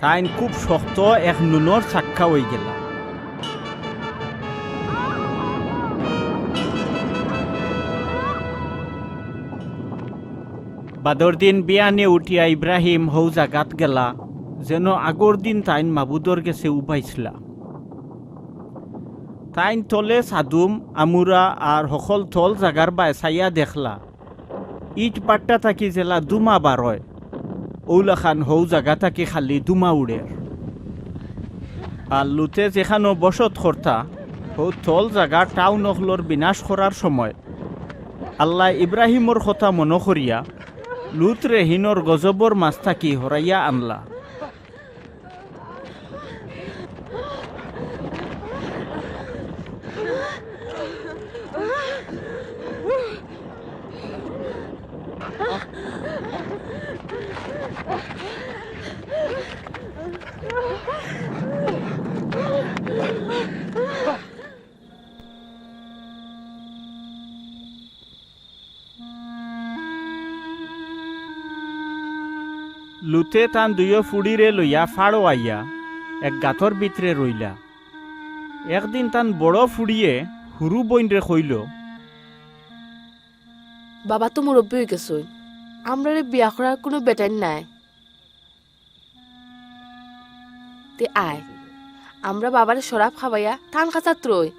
তাইন খুব শক্ত এক নুনর চাক্কা হয়ে গেল। বাদর দিন বিয়ানে উঠিয়া ইব্রাহিম হৌ জাগাত গেলা যেন আগর দিন তাইন মাবুদর গেছে উপাইছিলা। তাইন তলে সাদুম আমুরা আর সকল থল জাগার বাই চাইয়া দেখলা ইট পাট্টা থাকি জেলা দুমা বারয় ওলাখান হৌ জাগা থাকি খালি দুমা উড়ে। আর লুতে যেখানো বসত কর্তা হৌ থল জাগা টাউন অখলর বিনাশ করার সময় আল্লাহ ইব্রাহিমর কথা মন করিয়া লুত রেহিনর গজবর মাছ থাকি হরাইয়া আনলা। লুতে তান দুয়ো ফুড়িরে লইয়া ফাড়ো আইয়া এক গাঁতর ভিতরে রইলা। একদিন তান বড় ফুড়িয়ে হুরু বইনরে কইল, বাবা তো মুরব্বী হয়ে গেছ, আমরা বিয়া করার কোনো বেটার নাই, তে আয় আমরা বাবারে শরাব খাওয়াইয়া ধান খাঁচাত রই,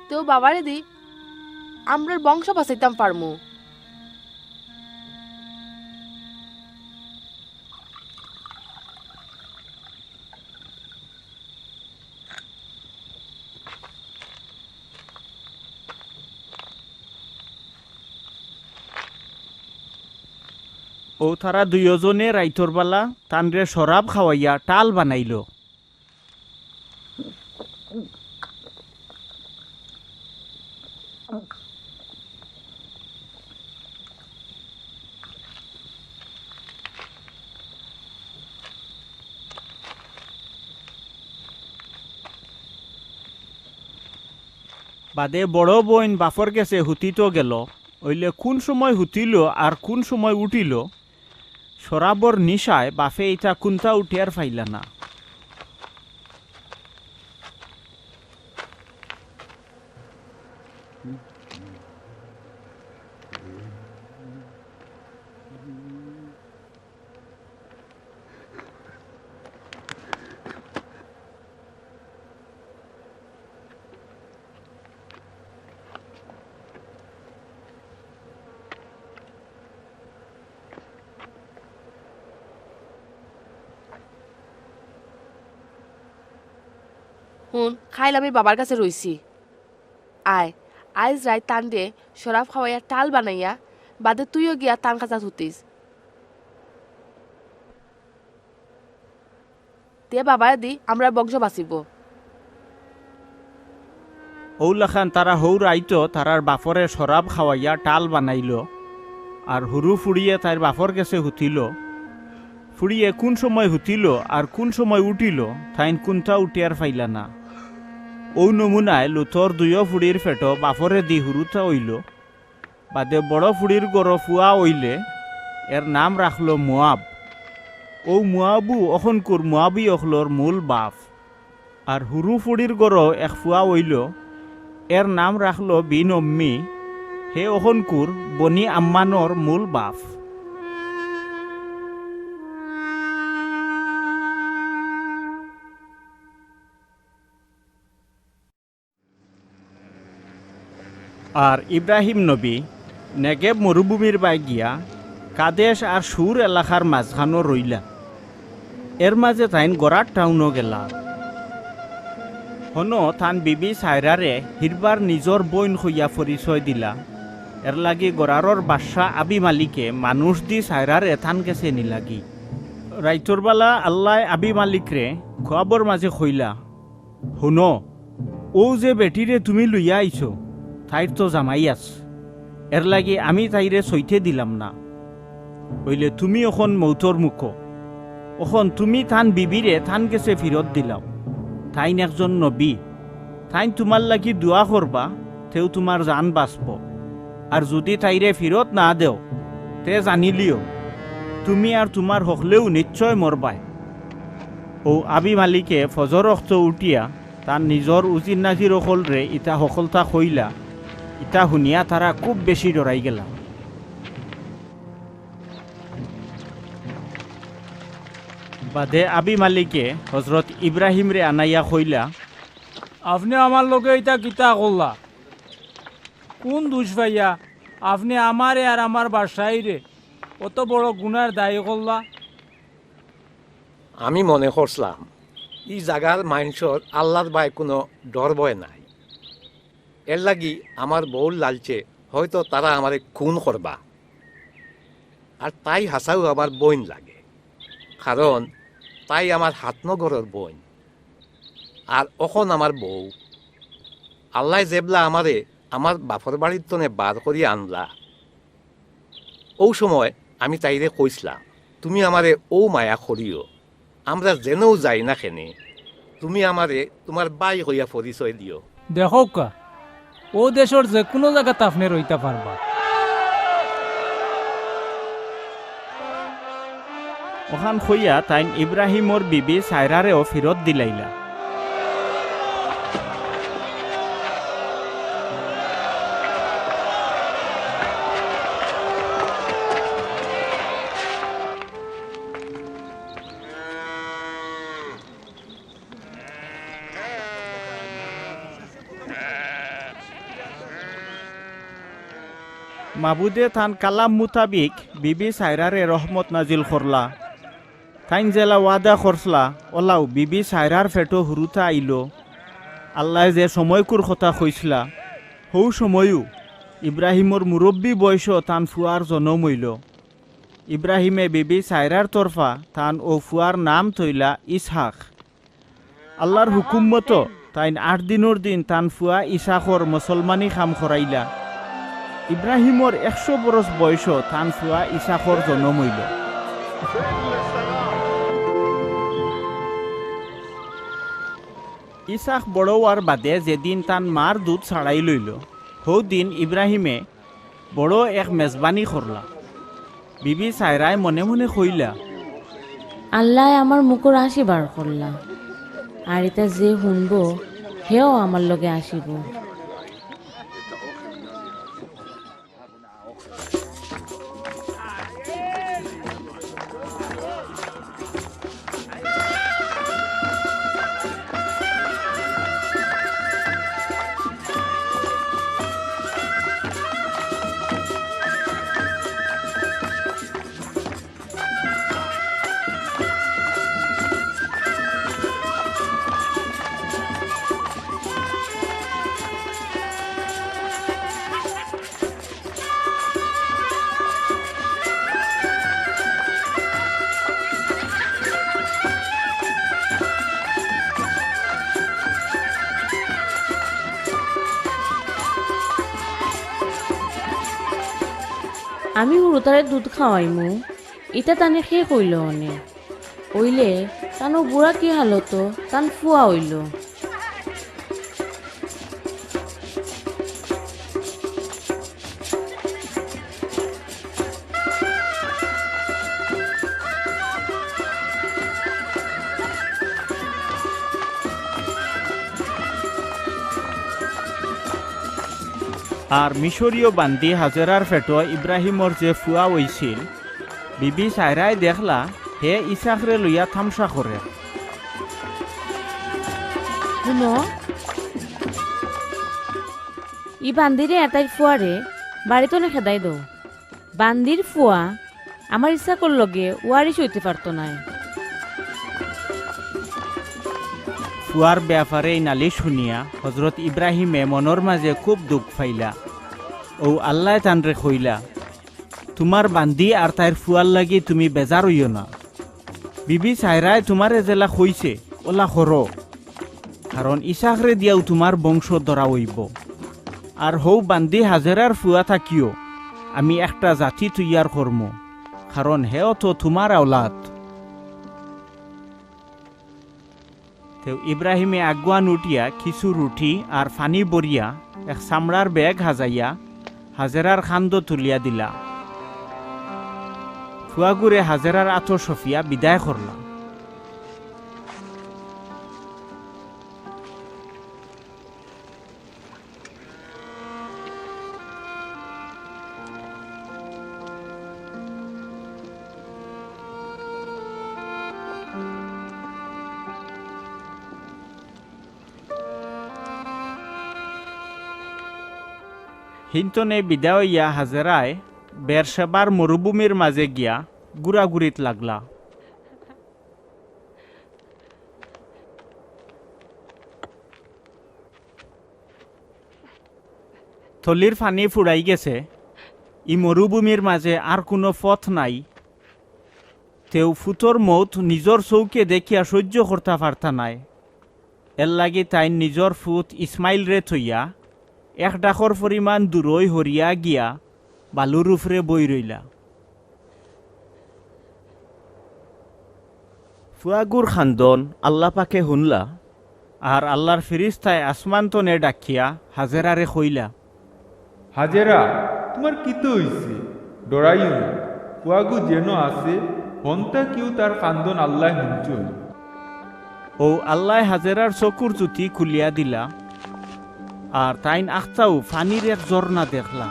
তো বাবারে দি আমরার বংশ বাঁচাইতাম পারমু। ও তারা দুইজনে রাইতর বেলা তানরে শরাব খাওয়াইয়া টাল বানাইল। বাদে বড় বোন বাফর গেছে হুতিত গেল, ওইলে কোন সময় হুতিল আর কোন সময় উঠিল শরাবর নিশায় বাফে ইটা কুন্তা উঠিয়ার ফাইলা না। হুন খাইল আমি বাবার কাছে রইছি আয় আইজ রায় টান দে শরাব খাওয়াইয়া টাল বানাইয়া বাদে তুইও গিয়া টান কাছা ধুতিস তে বাবায় দি আমরা বংশ বাঁচিব ঔলাখান তারা হৌ রাইতো তারার বাফরে শরাব খাওয়াইয়া টাল বানাইল আর হুরু ফুড়িয়ে তার বাফর গেছে হুতিল ফুড়িয়ে কোন সময় হুতিল আর কোন সময় উঠিল তাইন কোনটা উঠিয়ার ফাইলা না ও নমুনায় লুথর দুইও ফুড়ির ফেটো বাফরে দি হুরুতা হইল বাদে বড় ফুড়ির গড় ফুয়া হইলে এর নাম রাখল মুয়াব ও মুয়াবু অখনকুর মুয়াবি অখলর মূল বাপ আর হুরু ফুড়ির গড় এক ফুয়া হইল এর নাম রাখল বিন অম্মি হে অখনকুর বনি আম্মানর মূল বাপ আর ইব্রাহিম নবী নেগেব মরুভূমির বাই গিয়া কাদেশ আর সুর এলাকার মাঝখানো রইলা এর মাঝে তাইন গড়ার টাউনও গেলা হনো তান বিবি সাইরারে হিরবার নিজর বইন হইয়া পরিচয় দিলা এর লাগি গড়ারর বাদশা আবি মালিকে মানুষ দি সাইরারে থান গেছে নিলাগি রাইতর বেলা আল্লাহ আবি মালিকরে খোয়াবর মাঝে কইলা শুনো ও যে বেটিরে তুমি লইয়া আইছো তাইর তো জামাই আছ এর লাগি আমি তাইরে সইতে দিলাম না হইলে তুমি এখন মৌতর মুখ এখন তুমি থান বিবিরে থান গেছে ফিরত দিলাও তাইন একজন নবী তাইন তোমার লাগি দোয়া করবা তেও তোমার জান বাঁচব আর যদি তাইরে ফিরত না দেও তে জানিলিও তুমি আর তোমার হকলেও নিশ্চয় মরবাই ও আবি মালিকে ফজর অক্ত উঠিয়া তার নিজর উজির নাজির অকলরে ইটা সকলতা কইলা ইটা শুনিয়া তারা খুব বেশি ডরাই গেলা বাদে আবি মালিকে হজরত ইব্রাহিম রে আনাইয়া কইলা আপনি আমার লগে এটা কিতা করলা কোন দুষ ভাইয়া আপনি আমারে আর আমার বাসাইরে অত বড় গুনার দায়ী করলা আমি মনে করছিলাম এই জায়গার মানুষের আল্লাহর বাই কোনো ডর ভয় নাই এর লাগি আমার বউর লালচে হয়তো তারা আমারে খুন করবা আর তাই হাসাও আমার বইন লাগে কারণ তাই আমার হাতনগরের বইন আর অখন আমার বউ আল্লাহ জেবলা আমারে আমার বাপর বাড়ির তনে বার করিয়া আনলা ও সময় আমি তাইরে কইসলাম তুমি আমারে ও মায়া করিও আমরা যেনও যাই না কেনে তুমি আমারে তোমার বাই হইয়া পরিচয় দিও দেখো কা ও দেশের যে কোনো জায়গাতে আপনি রইতে পারবা ওখান হইয়া তাইন ইব্রাহিমর বিবি সাইরারেও ফিরত দিলাইলা মাবুদে থান কালাম মুতাবিক বিবি সাইরারে রহমত নাজিল করলা তাইন জেলা ওয়াদা করসলা ওলাও বিবি সাইরার ফেটো হুরুতা আইল আল্লাহ যে সময়কুর কথা কইসলা হৌ সময়ও ইব্রাহিমর মুরব্বী বয়স তান ফুয়ার জনম হইল ইব্রাহিমে বিবি সাইরার তরফা তান ও ফুয়ার নাম তৈলা ইসহাক আল্লাহর হুকুম মতো তাইন 8 দিনের দিন তান ফুয়া ইসাকর মুসলমানি খাম করাইলা ইব্রাহিমর 100 বরস বয়স তান ফুয়া ইসাকর জনম হইল ইসাক বড় হওয়ার বাদে যেদিন তান মার দুধ ছাড়াই লইল হৌ দিন ইব্রাহিমে বড় এক মেজবানি করলা বিবি সাইরায় মনে মনে কইলা আল্লাহ আমার মুখর হাসি বার করলা আর এটা যে শুনবো হেও আমার লগে আসিব আমি হুরুতারে দুধ খাওয়াইমু ইটা তানে খেয়ে কইল অনে ওইলে তানো বুড়া কি হালত তান ফুয়া হইল। আর মিশরীয় বান্দি হাজেরার ফেটো ইব্রাহিমর যে ফুয়া হইছিল বিবি সাইরাই দেখলা হে ইসাকরে লইয়া থামসা করে। শুনো ই বান্দিরে এটাই ফুয়ারে বাড়িতে না খেদাই দো। বান্দির ফুয়া আমার ইচ্ছা কর লগে ওয়ারিশ হইতে পারতো না। ফুয়ার ব্যাপারে এই নালিশ শুনিয়া হজরত ইব্রাহিমে মনের মাঝে খুব দুঃখ পাইলা। ও আল্লাহ তানরে কইলা, তোমার বান্দি আর তাইর ফুয়ার লাগি তুমি বেজার হইও না। বিবি সাইরায় তোমারে জেলা কইছে ওলা করো, কারণ ইসাকরে দিয়াও তোমার বংশ ধরা হইব। আর হৌ বান্দি হাজেরার ফুয়া থাকিও আমি একটা জাতি তৈয়ার করম, কারণ হেও তো তোমার আওলাদ। তেও ইব্রাহিমে আগুয়ান উঠিয়া কিছু রুটি আর ফানি বরিয়া এক চামড়ার বেগ হাজাইয়া হাজেরার খান্দ তুলিয়া দিলা। ফুয়াগুরে হাজেরার আতো সফিয়া বিদায় করলা। হিন্তনে বিদায় হইয়া হাজেরায় বেরশেবার মরুভূমির মাঝে গিয়া গুড়াগুড়িত লাগলা। থলির ফানি ফুরাই গেছে, ই মরুভূমির মাঝে আর কোনো পথ নাই। তেও ফুতর মৌত নিজর চৌকে দেখিয়া সহ্য করতে পারতা নাই। এর লাগি তাই নিজর ফুত ইসমাইল রে থইয়া এক ডাকর পরিমাণ দূরই হরিয়া গিয়া বালুর উপরে বই রইলা। ফুয়াগুর খান্দন আল্লাহ পাকে শুনলা, আর আল্লাহর ফিরিস্তায় আসমান তনে ডাকিয়া হাজেরারে কইলা, হাজেরা তোমার কিতো হইছে? ডরাইও না, কুয়াগু যেন আছে হন্তা কেউ তার কান্দন আল্লাহ শুনছুন। ও আল্লাহ হাজেরার চকুর জুতি খুলিয়া দিলা, আর তাইন আখতাও ফানির এক ঝর্ণা দেখলা।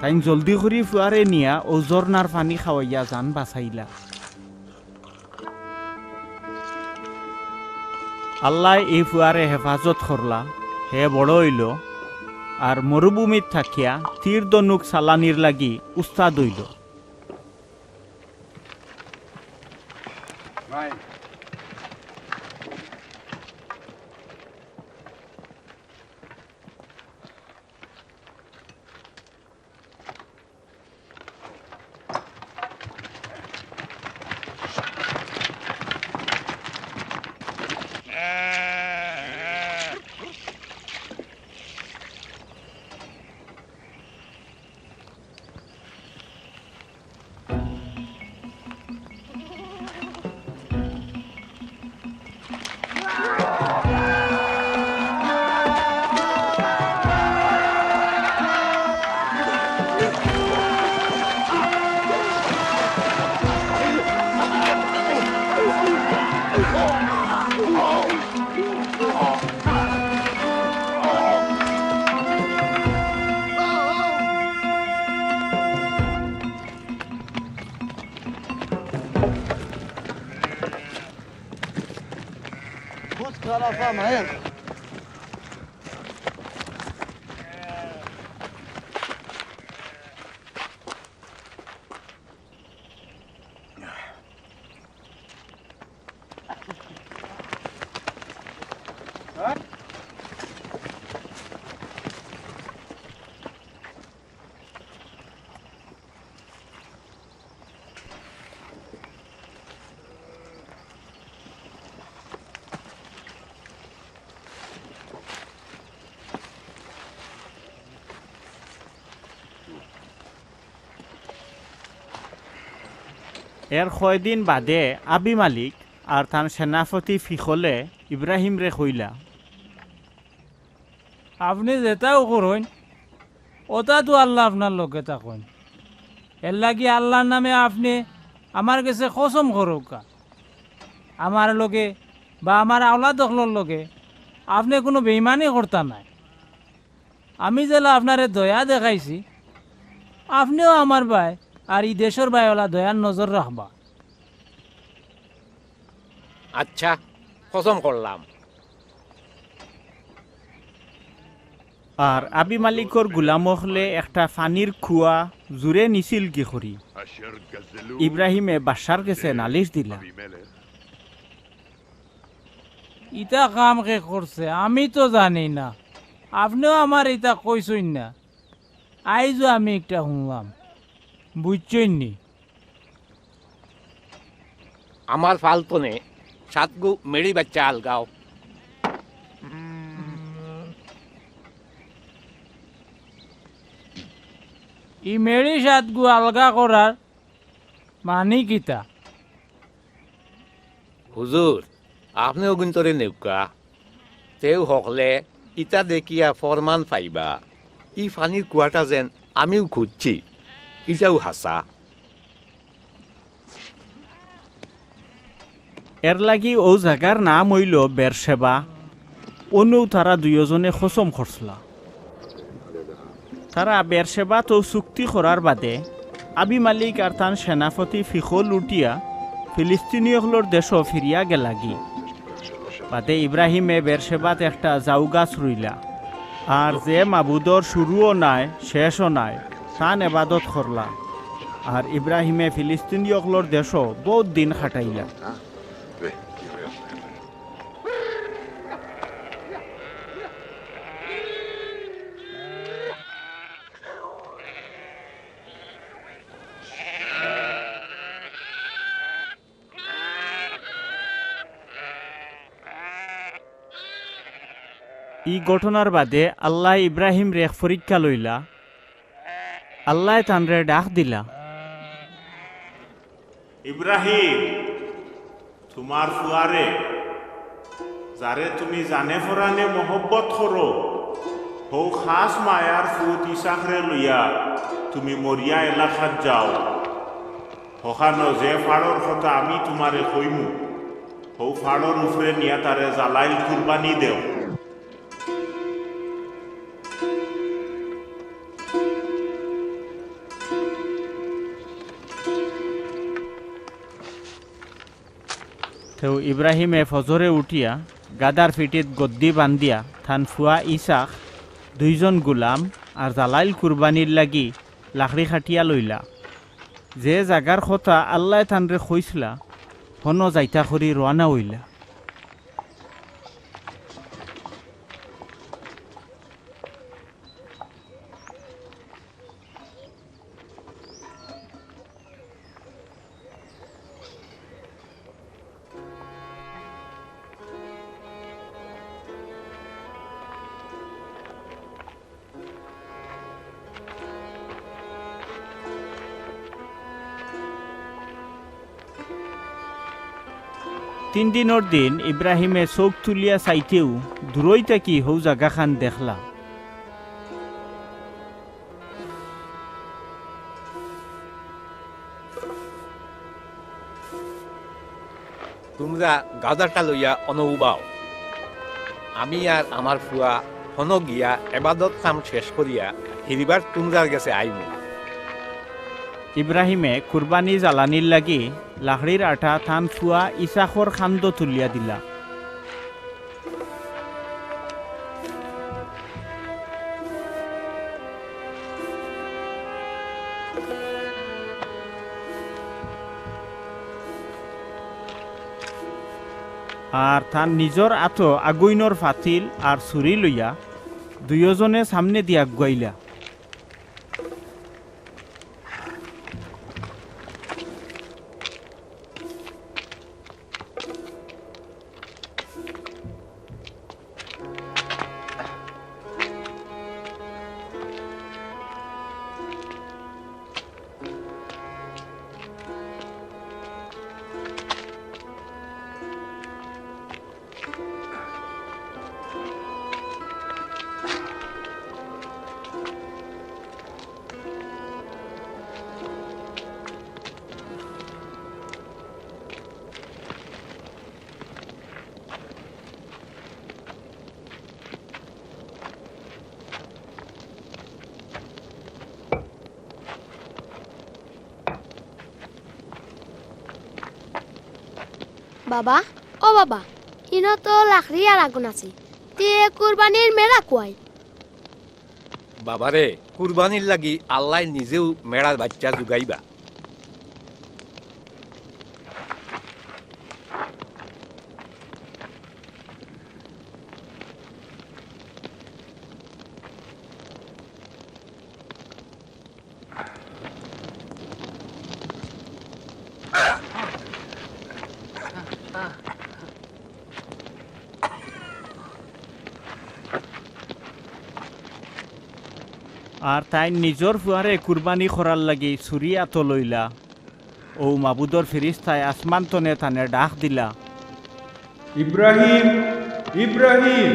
তাইন জলদি করে ফুয়ারে নিয়া ও ঝর্ণার পানি খাওয়াইয়া জান বাঁচাইলা। আল্লাহ এই ফুয়ারে হেফাজত করলা, হে বড় হইল, আর মরুভূমিত থাকিয়া তীর দনুক সালানির লাগি উস্তাদ হইল। এর কয়দিন বাদে আবি মালিক আর তার সেনাপতি ফিখলে ইব্রাহিম রে কইলা, আপনি যেটাও করুন ওটা তো আল্লাহ আপনার লোকে থাকুন, এর লাগি আল্লাহর নামে আপনি আমার কাছে কসম করুকা আমার লোকে বা আমার আওলাদ দখলর লোকে আপনি কোনো বেইমানি করতা নাই। আমি যেলা আপনারে দয়া দেখাইছি আপনিও আমার ভাই আর এই দেশের ভাইওয়ালা দয়ার নজর রাখবা। আচ্ছা, কসম করলাম। আর আবি মালিকর গুলাম হলে একটা ফানির খুয়া জুড়ে নিছিল কি করি। ইব্রাহিমে বাদশার কাছে নালিশ দিলা, ইটা কাম কে করছে আমি তো জানি না, আপনিও আমার ইটা কইসইন না, আইজও আমি একটা শুনলাম, বুঝছই নি। আমার ফালতনে সাতগু মেরি বাচ্চা আলগাও। ই মেরি সাতগু আলগা করার মানি কিতা? হুজুর, আপনিও গুন্তরে নেউকা তেও হকলে ইটা দেখিয়া ফরমান পাইবা ই ফানির কুয়াটা যেন আমিও খুঁজছি, ইটাও হাসা। এর লাগি ও জায়গার নাম হইল বেরশেবা। অন্য তারা দুইজনে খসম খরসলা। তারা বেরশেবা তো চুক্তি করার বাদে আবি মালিক আর তান সেনাপতি ফিখল উঠিয়া ফিলিস্তিনীয়গুলোর দেশও ফিরিয়া গেলাগি। বাদে ইব্রাহিমে বেরশেবাত একটা জাউ গাছ রইলা, আর যে মাবুদর শুরুও নাই শেষও নাই তান এবাদত করলা। আর ইব্রাহিমে ফিলিস্তিনীয়গুলোর দেশও বহুত দিন খাটাইলা। এই ঘটনার বাদে আল্লাহ ইব্রাহিম রে পরীক্ষা লইলা। আল্লাহ তানরে ডাক দিলা, ইব্রাহিম, তোমার ফুয়ারে যারে তুমি জানে ফরানে মহব্বত করো, হৌ খাস মায়ার ফুত ইসাকরে লইয়া তুমি মরিয়া এলাকাত যাও। হখানো যে ফাড়র কথা আমি তোমারে কইমু, হৌ ফাড়র উপরে নিয়া তারে জালাইল কুরবানি দেও। তেও ইব্রাহিমে ফজরে উঠিয়া গাদার ফিটিত গদ্দি বান্ধিয়া থান ফুয়া ইসাক দুইজন গুলাম আর জালাইল কুরবানির লাগি লাকড়ি খাটিয়া লইলা। যে জাগার কথা আল্লাহ তানরে কইসলা হন যাইতা করি রওনা হইলা। তিন দিনের দিন ইব্রাহিমে চোখ তুলিয়া চাইতেও দূরই থাকি হৌ জাগাখান দেখলা। তোমরা গাদারটা লইয়া অনুবাও, আমি আর আমার ফুয়া হন গিয়া এবাদত কাম শেষ করিয়া হিরিবার তোমরার গেছে আইব। ইব্রাহিমে কুরবানি জ্বালানির লাগি লাকড়ির আঠা থান ফুয়া ইসাখর খান্দ তুলিয়া দিলা। আর তার নিজর আতো আগুইনর ফাতিল আর ছুরি লইয়া দুইজনে সামনে দিয়া আগুয়াইলা। বাবা ও বাবা ইনো তো লাকড়ি আর আগুন আছে তে কুরবানির মেলা কয় বাবারে কুরবানির লাগি আল্লাহ নিজেও মেড়ার বাচ্চা জুগাইবা আর তাই নিজর ফুয়ারে কুরবানি করার লাগি ছুরি আত লইলা ও মাবুদর ফিরিস্তায় আসমান তনে তানে ডাক দিলা ইব্রাহিম ইব্রাহিম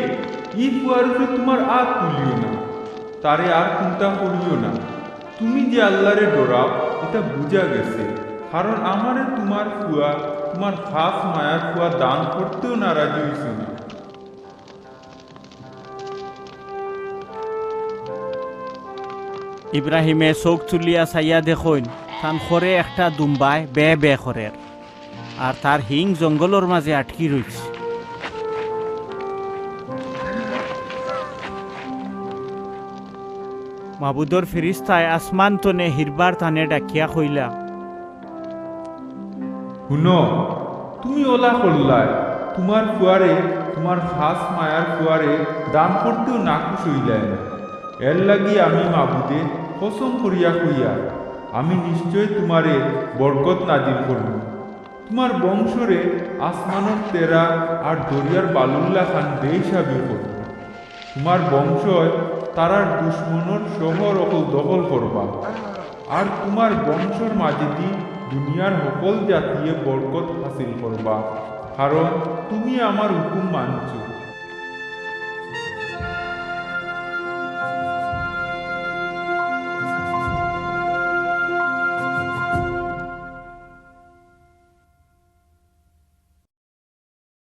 ই ফুয়ারুফে তোমার আর তুলিও না তারে আর চিন্তা করিও না তুমি যে আল্লাহরে ডরাও এটা বুঝা গেছে কারণ আমারে তোমার ফুয়া তোমার খাস মায়ার ফুয়া দান করতেও নারাজি হইছ না ইব্রাহিমে চোখ তুলিয়া চাইয়া দেখুন তান খরে একটা দুম্বাই বে বে খরের আর তার হিং জঙ্গলের মাঝে আটকি রয়েছে মাবুদর ফিরিস্তায় আসমান তনে হিরবার তানে ডাকিয়া কইলা শুনো তুমি ওলা করলাই তোমার ফুয়ারে তোমার খাস মায়ার ফুয়ারে দান করতেও নাকুশ হইলাই না এর লাগি আমি মাবুদে কসম করিয়া কইয়া আমি নিশ্চয় তোমারে বরকত নাজিল করব তোমার বংশরে আসমানের তেরা আর দরিয়ার বালুল্লা খান বেহিসাবি করব তোমার বংশয় তারার দুশ্মনের শহর অকল দখল করবা আর তোমার বংশর মাঝে দি দুনিয়ার সকল জাতিয়ে বরকত হাসিল করবা কারণ তুমি আমার হুকুম মানছো